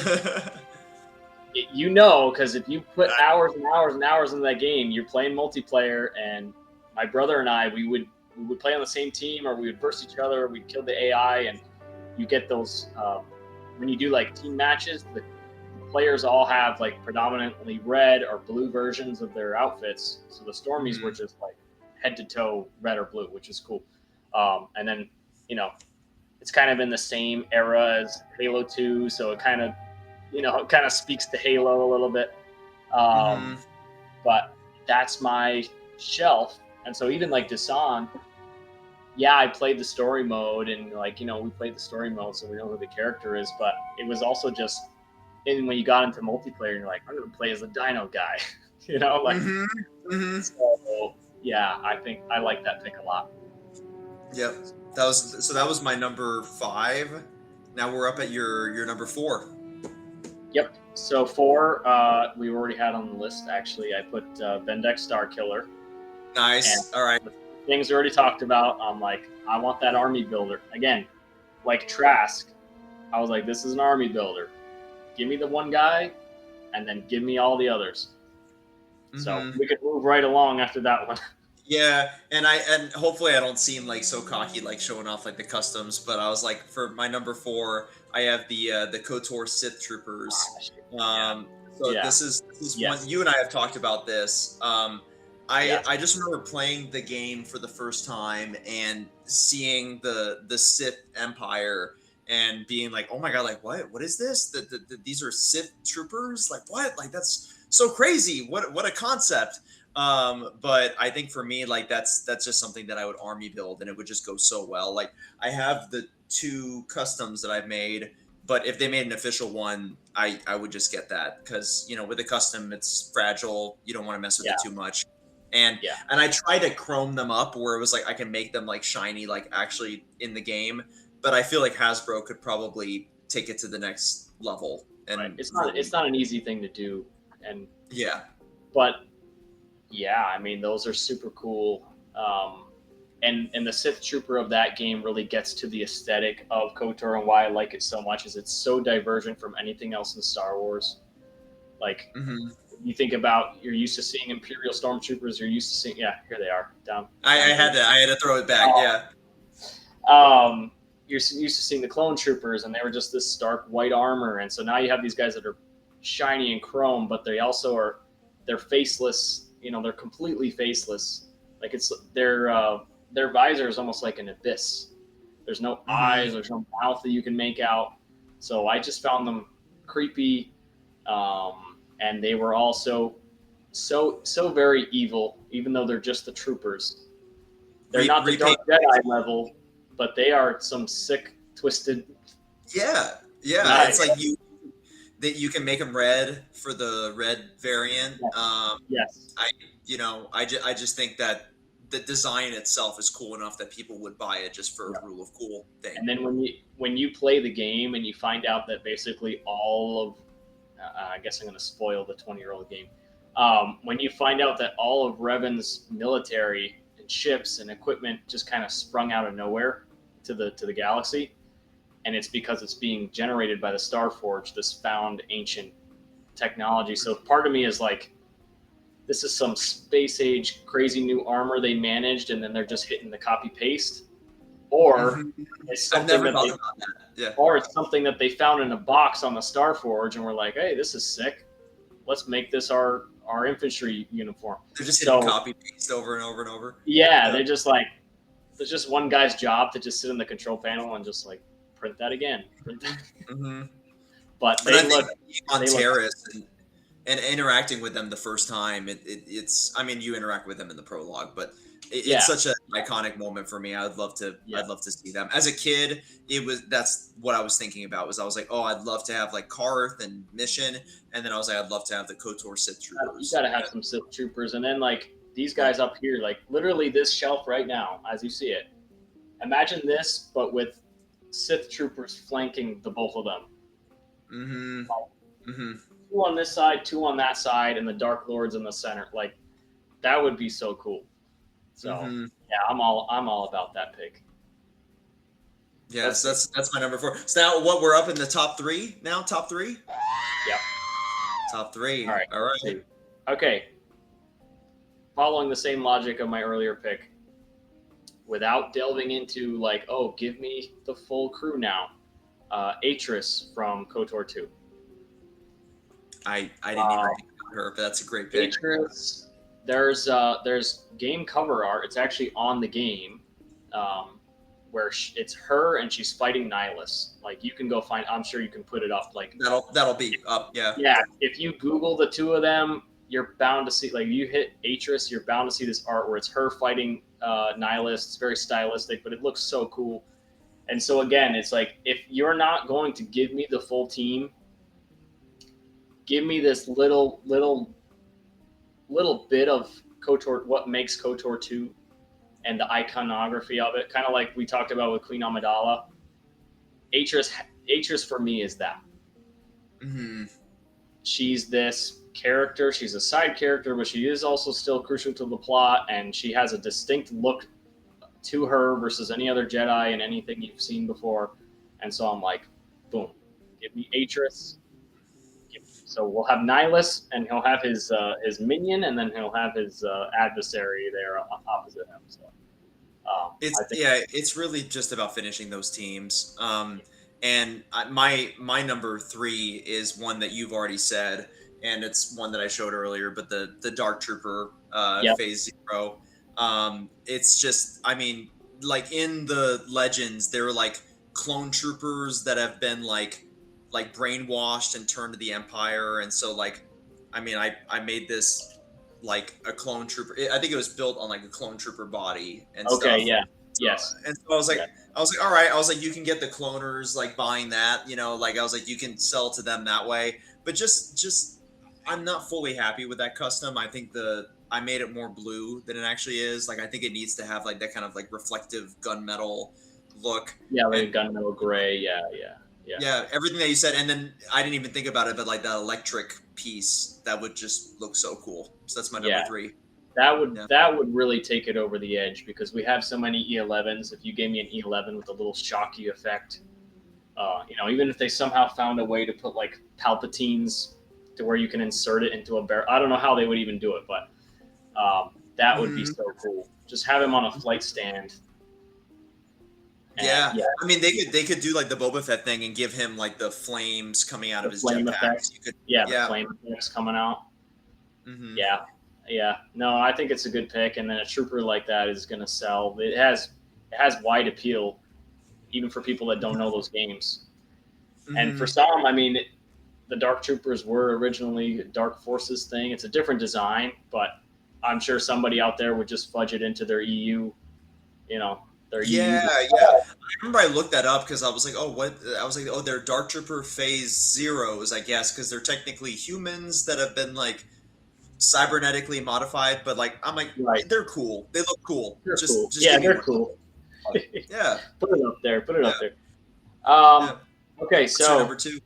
You know, because if you put hours and hours and hours into that game, you're playing multiplayer, and my brother and I, we would play on the same team, or we would verse each other, or we'd kill the AI, and you get those when you do like team matches, the players all have like predominantly red or blue versions of their outfits. So the Stormies were just like head to toe red or blue, which is cool. And then, you know, it's kind of in the same era as Halo 2, so it kind of speaks to Halo a little bit. But that's my shelf. And so even like Deshaun, yeah, I played the story mode, and like, we played the story mode, so we know who the character is, but it was also just, and when you got into multiplayer, you're like, I'm going to play as the Dino guy, So yeah, I think I like that pick a lot. Yep. That was my number 5. Now we're up at your number 4. Yep. So 4, we already had on the list. Actually, I put Vendek Starkiller. Nice. All right. Things already talked about. I'm like, I want that army builder again, like Trask. I was like, this is an army builder. Give me the one guy, and then give me all the others. So we could move right along after that one. Yeah, and hopefully I don't seem like so cocky, like showing off like the customs. But I was like, for my number 4, I have the KOTOR Sith Troopers. This is one you and I have talked about this. I just remember playing the game for the first time and seeing the Sith Empire and being like, oh my god, like what is this? These are Sith troopers? Like what? Like that's so crazy. What a concept. But I think for me, like that's just something that I would army build, and it would just go so well. Like I have the 2 customs that I've made, but if they made an official one, I would just get that because with a custom, it's fragile. You don't want to mess with it too much. And I tried to chrome them up where it was like I can make them like shiny, like actually in the game. But I feel like Hasbro could probably take it to the next level. And it's not an easy thing to do. And but yeah, I mean, those are super cool. And the Sith Trooper of that game really gets to the aesthetic of KOTOR, and why I like it so much is it's so divergent from anything else in Star Wars. Like, you think about, you're used to seeing Imperial Stormtroopers, you're used to seeing, here they are, down. I had to throw it back, You're used to seeing the clone troopers, and they were just this stark white armor, and so now you have these guys that are shiny and chrome, but they also they're faceless. They're completely faceless. Like it's their visor is almost like an abyss. There's no eyes, there's no mouth that you can make out. So I just found them creepy, and they were also so very evil, even though they're just the troopers. They're not the Dark Jedi level, but they are some sick, twisted. Yeah. Nice. It's like you can make them red for the red variant. Yes. I just think that the design itself is cool enough that people would buy it just for a rule of cool thing. And then when you play the game and you find out that basically all of I guess I'm going to spoil the 20-year-old game. When you find out that all of Revan's military and ships and equipment just kind of sprung out of nowhere to the galaxy, and it's because it's being generated by the Starforge, this found ancient technology. So part of me is like, this is some space age crazy new armor they managed, and then they're just hitting the copy paste, or it's I've something never thought that about that. Yeah. or it's something that they found in a box on the Starforge, and we're like, hey, this is sick. Let's make this our infantry uniform. They're just hitting copy paste over and over and over. Yeah, they're just like, there's just one guy's job to just sit in the control panel and just like print that again. Print that. Mm-hmm. But they look on Terrace and interacting with them the first time. It's I mean, you interact with them in the prologue, but it's such an iconic moment for me. I'd love to see them. As a kid, that's what I was thinking about. I was like, oh, I'd love to have like Karth and Mission, and then I was like, I'd love to have the KOTOR Sith troopers. You gotta have some Sith troopers, and then like these guys up here, like literally this shelf right now, as you see it. Imagine this, but with Sith troopers flanking the both of them. Mm-hmm. Mm-hmm. 2 on this side, 2 on that side, and the Dark Lords in the center. Like that would be so cool. So yeah, I'm all about that pick. Yes, that's my number 4. So now what, we're up in the top 3 now? Top 3? Yep. Top 3. All right. Okay. Following the same logic of my earlier pick, without delving into like, oh, give me the full crew now. Atris from KOTOR 2. I didn't even think about her, but that's a great pick. Atris, there's game cover art. It's actually on the game, where it's her and she's fighting Nihilus. Like you can go find. I'm sure you can put it up. Like that'll be up. Yeah. Yeah. If you Google the 2 of them, you're bound to see. Like you hit Atris, you're bound to see this art where it's her fighting Nihilus. It's very stylistic, but it looks so cool. And so again, it's like if you're not going to give me the full team, give me this little bit of KOTOR, what makes KOTOR 2 and the iconography of it, kind of like we talked about with Queen Amidala. Atris for me is that. Mm-hmm. She's this character. She's a side character, but she is also still crucial to the plot, and she has a distinct look to her versus any other Jedi and anything you've seen before. And so I'm like, boom, give me Atris. So we'll have Nihilus, and he'll have his minion, and then he'll have his adversary there opposite him. So it's really just about finishing those teams. And my number 3 is one that you've already said, and it's one that I showed earlier. But the Dark Trooper Phase 0. It's just, I mean, like in the Legends, there are like clone troopers that have been like brainwashed and turned to the Empire, and so like, I mean, I made this like a clone trooper. I think it was built on like a clone trooper body and stuff. Okay, yeah, yes. And so I was like, all right. I was like, you can get the cloners like buying that, you know, like I was like, you can sell to them that way. But just I'm not fully happy with that custom. I think I made it more blue than it actually is. Like I think it needs to have like that kind of like reflective gunmetal look. Yeah, like gunmetal gray. Yeah. Yeah, everything that you said, and then I didn't even think about it, but like the electric piece, that would just look so cool. So that's my number 3. That would really take it over the edge, because we have so many E11s. If you gave me an E11 with a little shocky effect, even if they somehow found a way to put like Palpatine's to where you can insert it into a barrel, I don't know how they would even do it, but that would be so cool. Just have him on a flight stand. Yeah, I mean they could do like the Boba Fett thing and give him like the flames coming out of his jetpack. The flame effects coming out. Mm-hmm. Yeah. No, I think it's a good pick, and then a trooper like that is going to sell. It has wide appeal, even for people that don't know those games. Mm-hmm. And for some, I mean, the Dark Troopers were originally a Dark Forces thing. It's a different design, but I'm sure somebody out there would just fudge it into their EU, Yeah. I remember I looked that up because I was like, they're Dark Trooper Phase Zeros, I guess, because they're technically humans that have been like cybernetically modified, but like I'm like Right. they're cool. They look cool. They're cool. Just Yeah, give me they're one. cool. Yeah, Put it up there. Put it yeah, up there. yeah. Okay, What's your number two?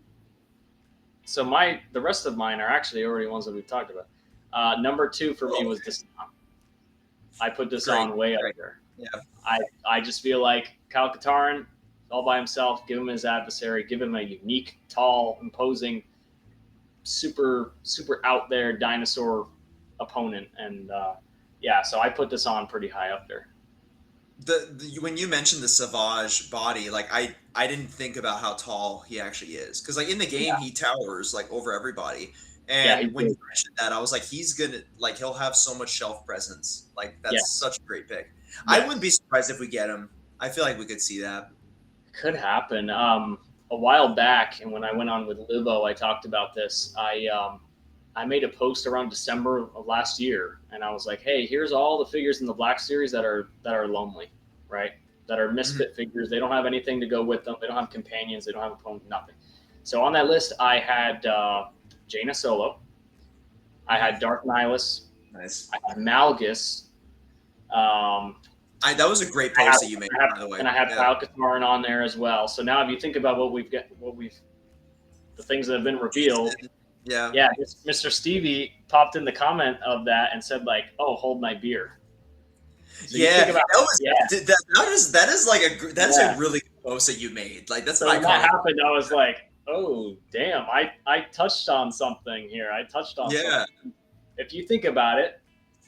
so the rest of mine are actually already ones that we've talked about. Number two for me Oh, was this. I put this great, on way up great. there. Yeah, I just feel like Kyle Katarn, all by himself, give him his adversary, give him a unique, tall, imposing, super out there dinosaur opponent, and yeah, so I put this on pretty high up there. when you mentioned the Savage body, like I didn't think about how tall he actually is, because like in the game Yeah, he towers like over everybody, yeah, and he's when good. you mentioned that, I was like he's gonna like he'll have so much shelf presence. Like that's Yes, such a great pick. I wouldn't be yes, surprised if we get him. I feel like we could see that. could happen. A while back, and when I went on with Libo, I talked about this. I made a post around December of last year, and I was like, "Hey, here's all the figures in the Black Series that are lonely, right? That are Mhm. misfit figures. They don't have anything to go with them. They don't have companions. They don't have opponent. Nothing." So on that list, I had Jaina Solo. I had Dark Nihilus. Nice. I had Malgus. Um, I that was a great I have, post that you made, by the way. and I have Yeah. Kyle Katarn on there as well. So now, if you think about the things that have been revealed, Yeah. yeah, Mr. Stevie popped in the comment of that and said like, "Oh, hold my beer." So you Yeah, think about, that was yeah. that is like that's a Yeah. really good post that you made. Like that's an So when that iconic. happened, I was like, "Oh, damn! I touched on something here. I touched on Yeah. something." If you think about it,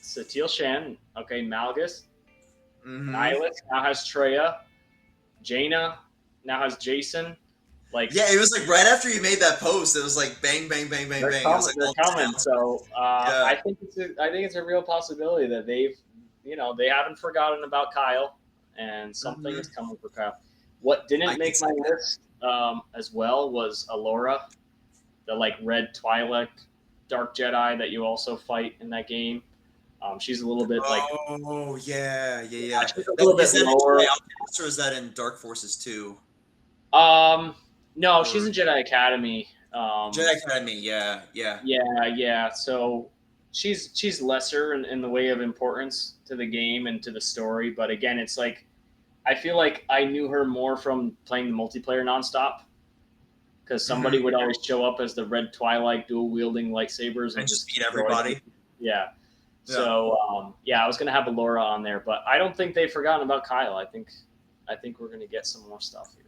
Satil Shen, okay, Malgus, Hmm. Nihilus now has Treya, Jaina now has Jason. Like Yeah, it was like right after you made that post, it was like bang, bang, bang, bang, bang. It was like they're all these coming. announcements. So Yeah. I think it's a real possibility that they haven't forgotten about Kyle, and something is Hmm. coming for Kyle. What I didn't can make see my that. list as well was Alora, the like red Twi'lek dark Jedi that you also fight in that game. She's a little bit like, Oh yeah, yeah, yeah, yeah. she's a little Is bit that in Jedi lower. Outcast or is that in Dark Forces 2? Um, no, she's Or in Jedi Academy. Jedi Academy? Yeah, yeah. Yeah. So she's lesser in the way of importance to the game and to the story. But again, it's like I feel like I knew her more from playing the multiplayer nonstop because Hmm. somebody would always show up as the red Twilight dual wielding lightsabers and And just just beat destroy them. everybody. Yeah. Yeah. So yeah, I was gonna have Alora on there, but I don't think they've forgotten about Kyle. I think we're gonna get some more stuff here.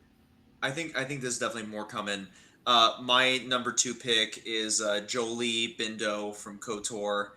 I think there's definitely more coming. My number two pick is Jolie Bindo from KOTOR.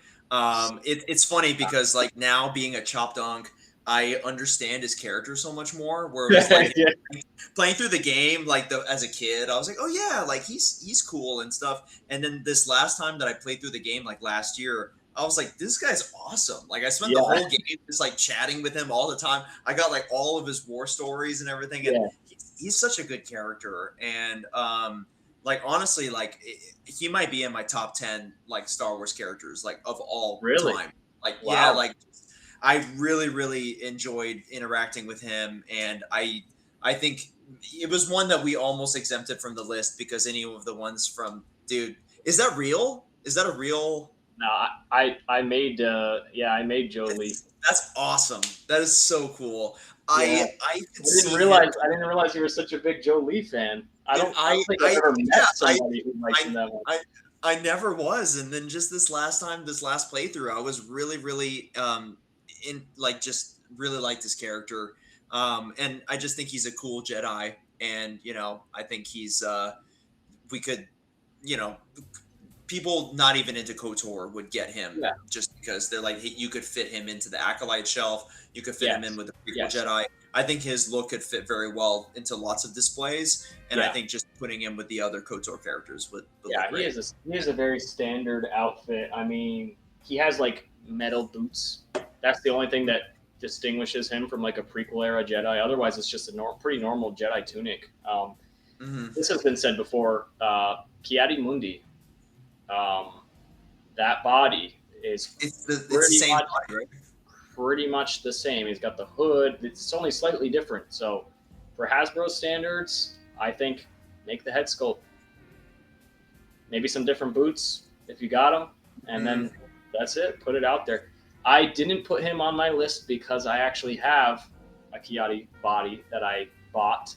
It's funny because like now being a Chop Dunk, I understand his character so much more. Where it was like Yeah. playing through the game, like as a kid, I was like, oh yeah, like he's cool and stuff. And then this last time that I played through the game, like last year, I was like, this guy's awesome. Like I spent the Yeah. whole game just like chatting with him all the time. I got like all of his war stories and everything, and Yeah. he's such a good character. And like honestly, like he might be in my top 10 like Star Wars characters like of all Really? time. Like yeah, Wow. like I really enjoyed interacting with him, and I think it was one that we almost exempted from the list because any of the ones from dude, is that real? Is that a real? No, I made I made Jolie. That's awesome. That is so cool. Yeah. I could see him. I didn't realize you were such a big Jolie fan. Dude, I don't think I've ever yeah, met somebody who likes him I, that much. I, I never was, and then just this last time, this last playthrough, I was really in like just really liked his character, and I just think he's a cool Jedi, and I think he's we could, you know, people not even into KOTOR would get him Yeah. just because they're like you could fit him into the Acolyte shelf, you could fit him in Yes. with the prequel Yes. Jedi. I think his look could fit very well into lots of displays, and I Yeah. think just putting him with the other KOTOR characters would look Yeah. great. He is a very standard outfit. I mean, he has like metal boots. That's the only thing that distinguishes him from like a prequel era Jedi. Otherwise, it's just a pretty normal Jedi tunic. Hmm. This has been said before. Kiadi Mundi, um, that body is It's the pretty same much body, right? the same. He's got the hood. It's only slightly different. So for Hasbro standards, I think make the head sculpt. Maybe some different boots if you got them, and Hmm. then That's it. Put it out there. I didn't put him on my list because I actually have a Kiati body that I bought,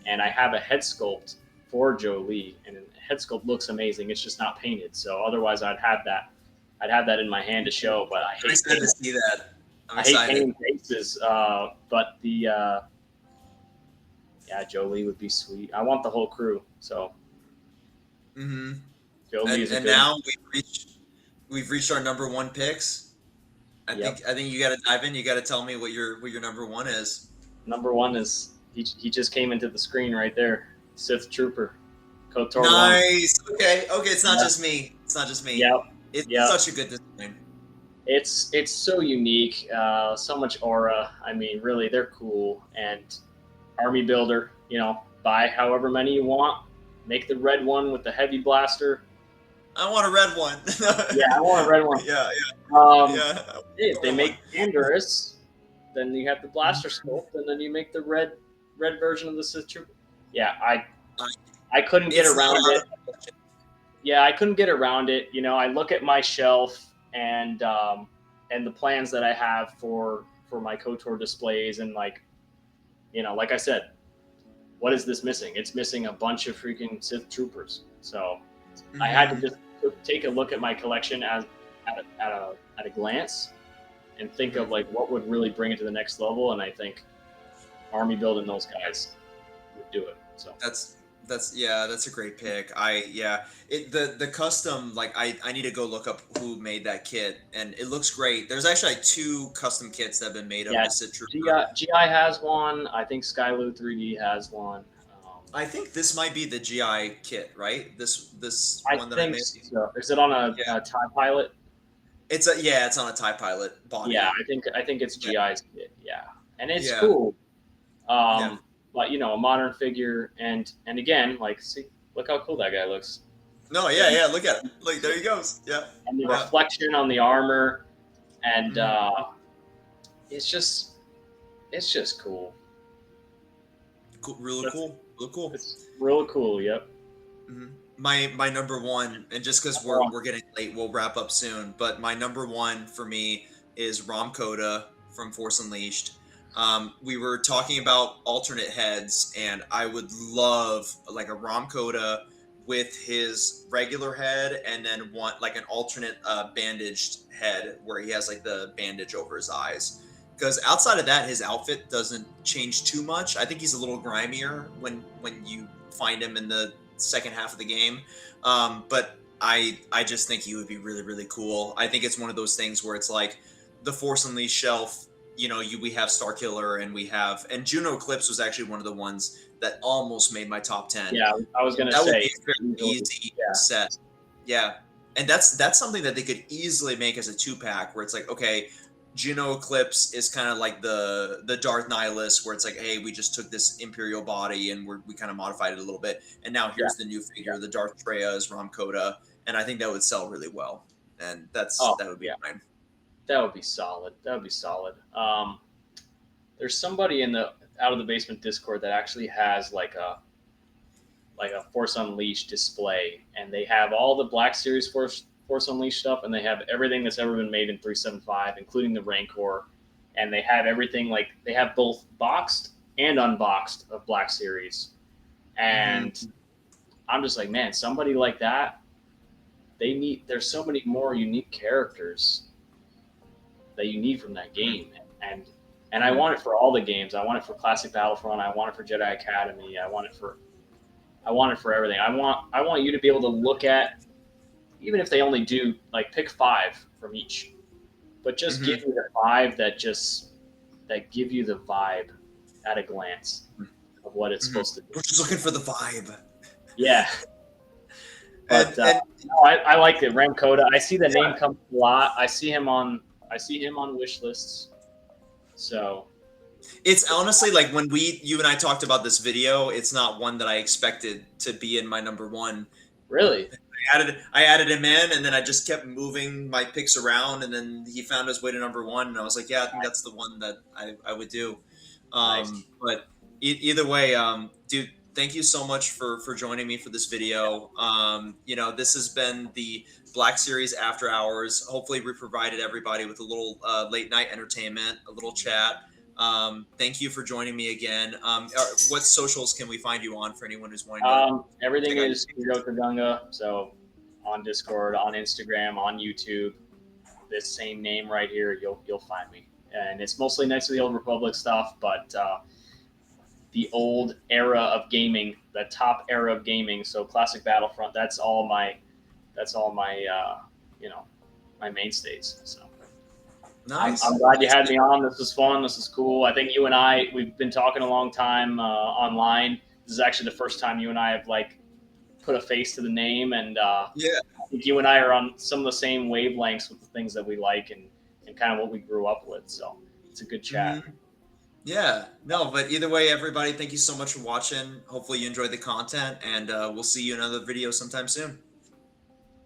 and I have a head sculpt for Jolie, and the head sculpt looks amazing. It's just not painted. So otherwise, I'd have that. I'd have that in my hand to show. But I'm excited to see that. I'm I hate excited. painting faces. But the yeah, Jolie would be sweet. I want the whole crew. So Mm-hmm. Jolie is a And good. now we've reached our number one picks. Yep. I think you got to dive in. You got to tell me what your number one is. Number one is he just came into the screen right there. Sith Trooper, KOTOR 1. Nice. Okay. It's not Yeah. just me. It's not just me. Yep. It's Yep. such a good design. It's so unique, so much aura. I mean, really, they're cool. And Army Builder, buy however many you want. Make the red one with the heavy blaster. I want a red one. Yeah, I want a red one. Yeah. Yeah. Yeah. If they make Andorus, then you have the blaster sculpt, and then you make the red version of the Sith Trooper. Yeah, I couldn't get It's around not it. Yeah, I couldn't get around it. I look at my shelf and the plans that I have for my KOTOR displays, and like I said, what is this missing? It's missing a bunch of freaking Sith Troopers. So I had to just take a look at my collection at a glance and think of like what would really bring it to the next level, and I think Army building those guys would do it. So That's a great pick. The custom, like I need to go look up who made that kit, and it looks great. There's actually like 2 custom kits that have been made of the Sith Trooper. GI has one. I think Skylu 3D has one. I think this might be the GI kit, right? This I one that I think made. so. Is it on a TIE Pilot? It's on a TIE Pilot body. Yeah, I think it's GI's kit. Yeah, and it's Yeah. cool. But a modern figure, and again, like, look how cool that guy looks. No, yeah. Look at it. Look, there he goes. Yeah. And the reflection on the armor, and it's just cool. Cool, really cool. It's really cool. Yep. Mm-hmm. My number one, and just because we're getting late, we'll wrap up soon. But my number one for me is Rom Coda from Force Unleashed. We were talking about alternate heads, and I would love like a Rom Coda with his regular head, and then one like an alternate bandaged head where he has like the bandage over his eyes. Because outside of that, his outfit doesn't change too much. I think he's a little grimier when you find him in the second half of the game. But I just think he would be really, really cool. I think it's one of those things where it's like the Force Unleashed shelf, we have Starkiller and Juno Eclipse was actually one of the ones that almost made my top 10. Yeah, I was going to say. That would be a very easy set. Yeah. And that's something that they could easily make as a 2-pack where it's like, okay, Juno Eclipse is kind of like the Darth Nihilus, where it's like, hey, we just took this Imperial body and we kind of modified it a little bit, and now here's the new figure, the Darth Treya is Rom Coda, and I think that would sell really well, and that would be fine. That would be solid. There's somebody in the Out of the Basement Discord that actually has like a Force Unleashed display, and they have all the Black Series Force Unleashed stuff, and they have everything that's ever been made in 375, including the Rancor, and they have everything, like they have both boxed and unboxed of Black Series, and I'm just like, man, somebody like that, there's so many more unique characters that you need from that game, and I want it for all the games. I want it for Classic Battlefront. I want it for Jedi Academy. I want it for everything. I want you to be able to look at, even if they only do like pick 5 from each, but just give you the 5 that give you the vibe at a glance of what it's supposed to be. We're just looking for the vibe. Yeah. But I like it. Ram Coda. I see the name come up a lot. I see him on wish lists. So it's honestly like when you and I talked about this video, it's not one that I expected to be in my number one. Really? I added him in, and then I just kept moving my picks around, and then he found his way to number one, and I was like, yeah, I think that's the one that I would do. Nice. But either way, dude, thank you so much for joining me for this video. You know, this has been the Black Series After Hours. Hopefully, we provided everybody with a little late night entertainment, a little chat. Thank you for joining me again. What socials can we find you on for anyone who's wanting to? Everything check out is Hiro Tagunga. So on Discord, on Instagram, on YouTube, this same name right here, you'll find me. And it's mostly next to the Old Republic stuff, but the old era of gaming, the top era of gaming. So classic Battlefront. That's all my you know, my mainstays. So. Nice. I'm glad you had me on. This was fun. This is cool. I think you and we've been talking a long time online. This is actually the first time you and I have like put a face to the name, and Yeah. I think you and I are on some of the same wavelengths with the things that we like and kind of what we grew up with. So it's a good chat. Mhm. Yeah. No, but either way, everybody, thank you so much for watching. Hopefully, you enjoyed the content, and we'll see you in another video sometime soon.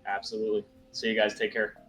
Absolutely. See you guys. Take care.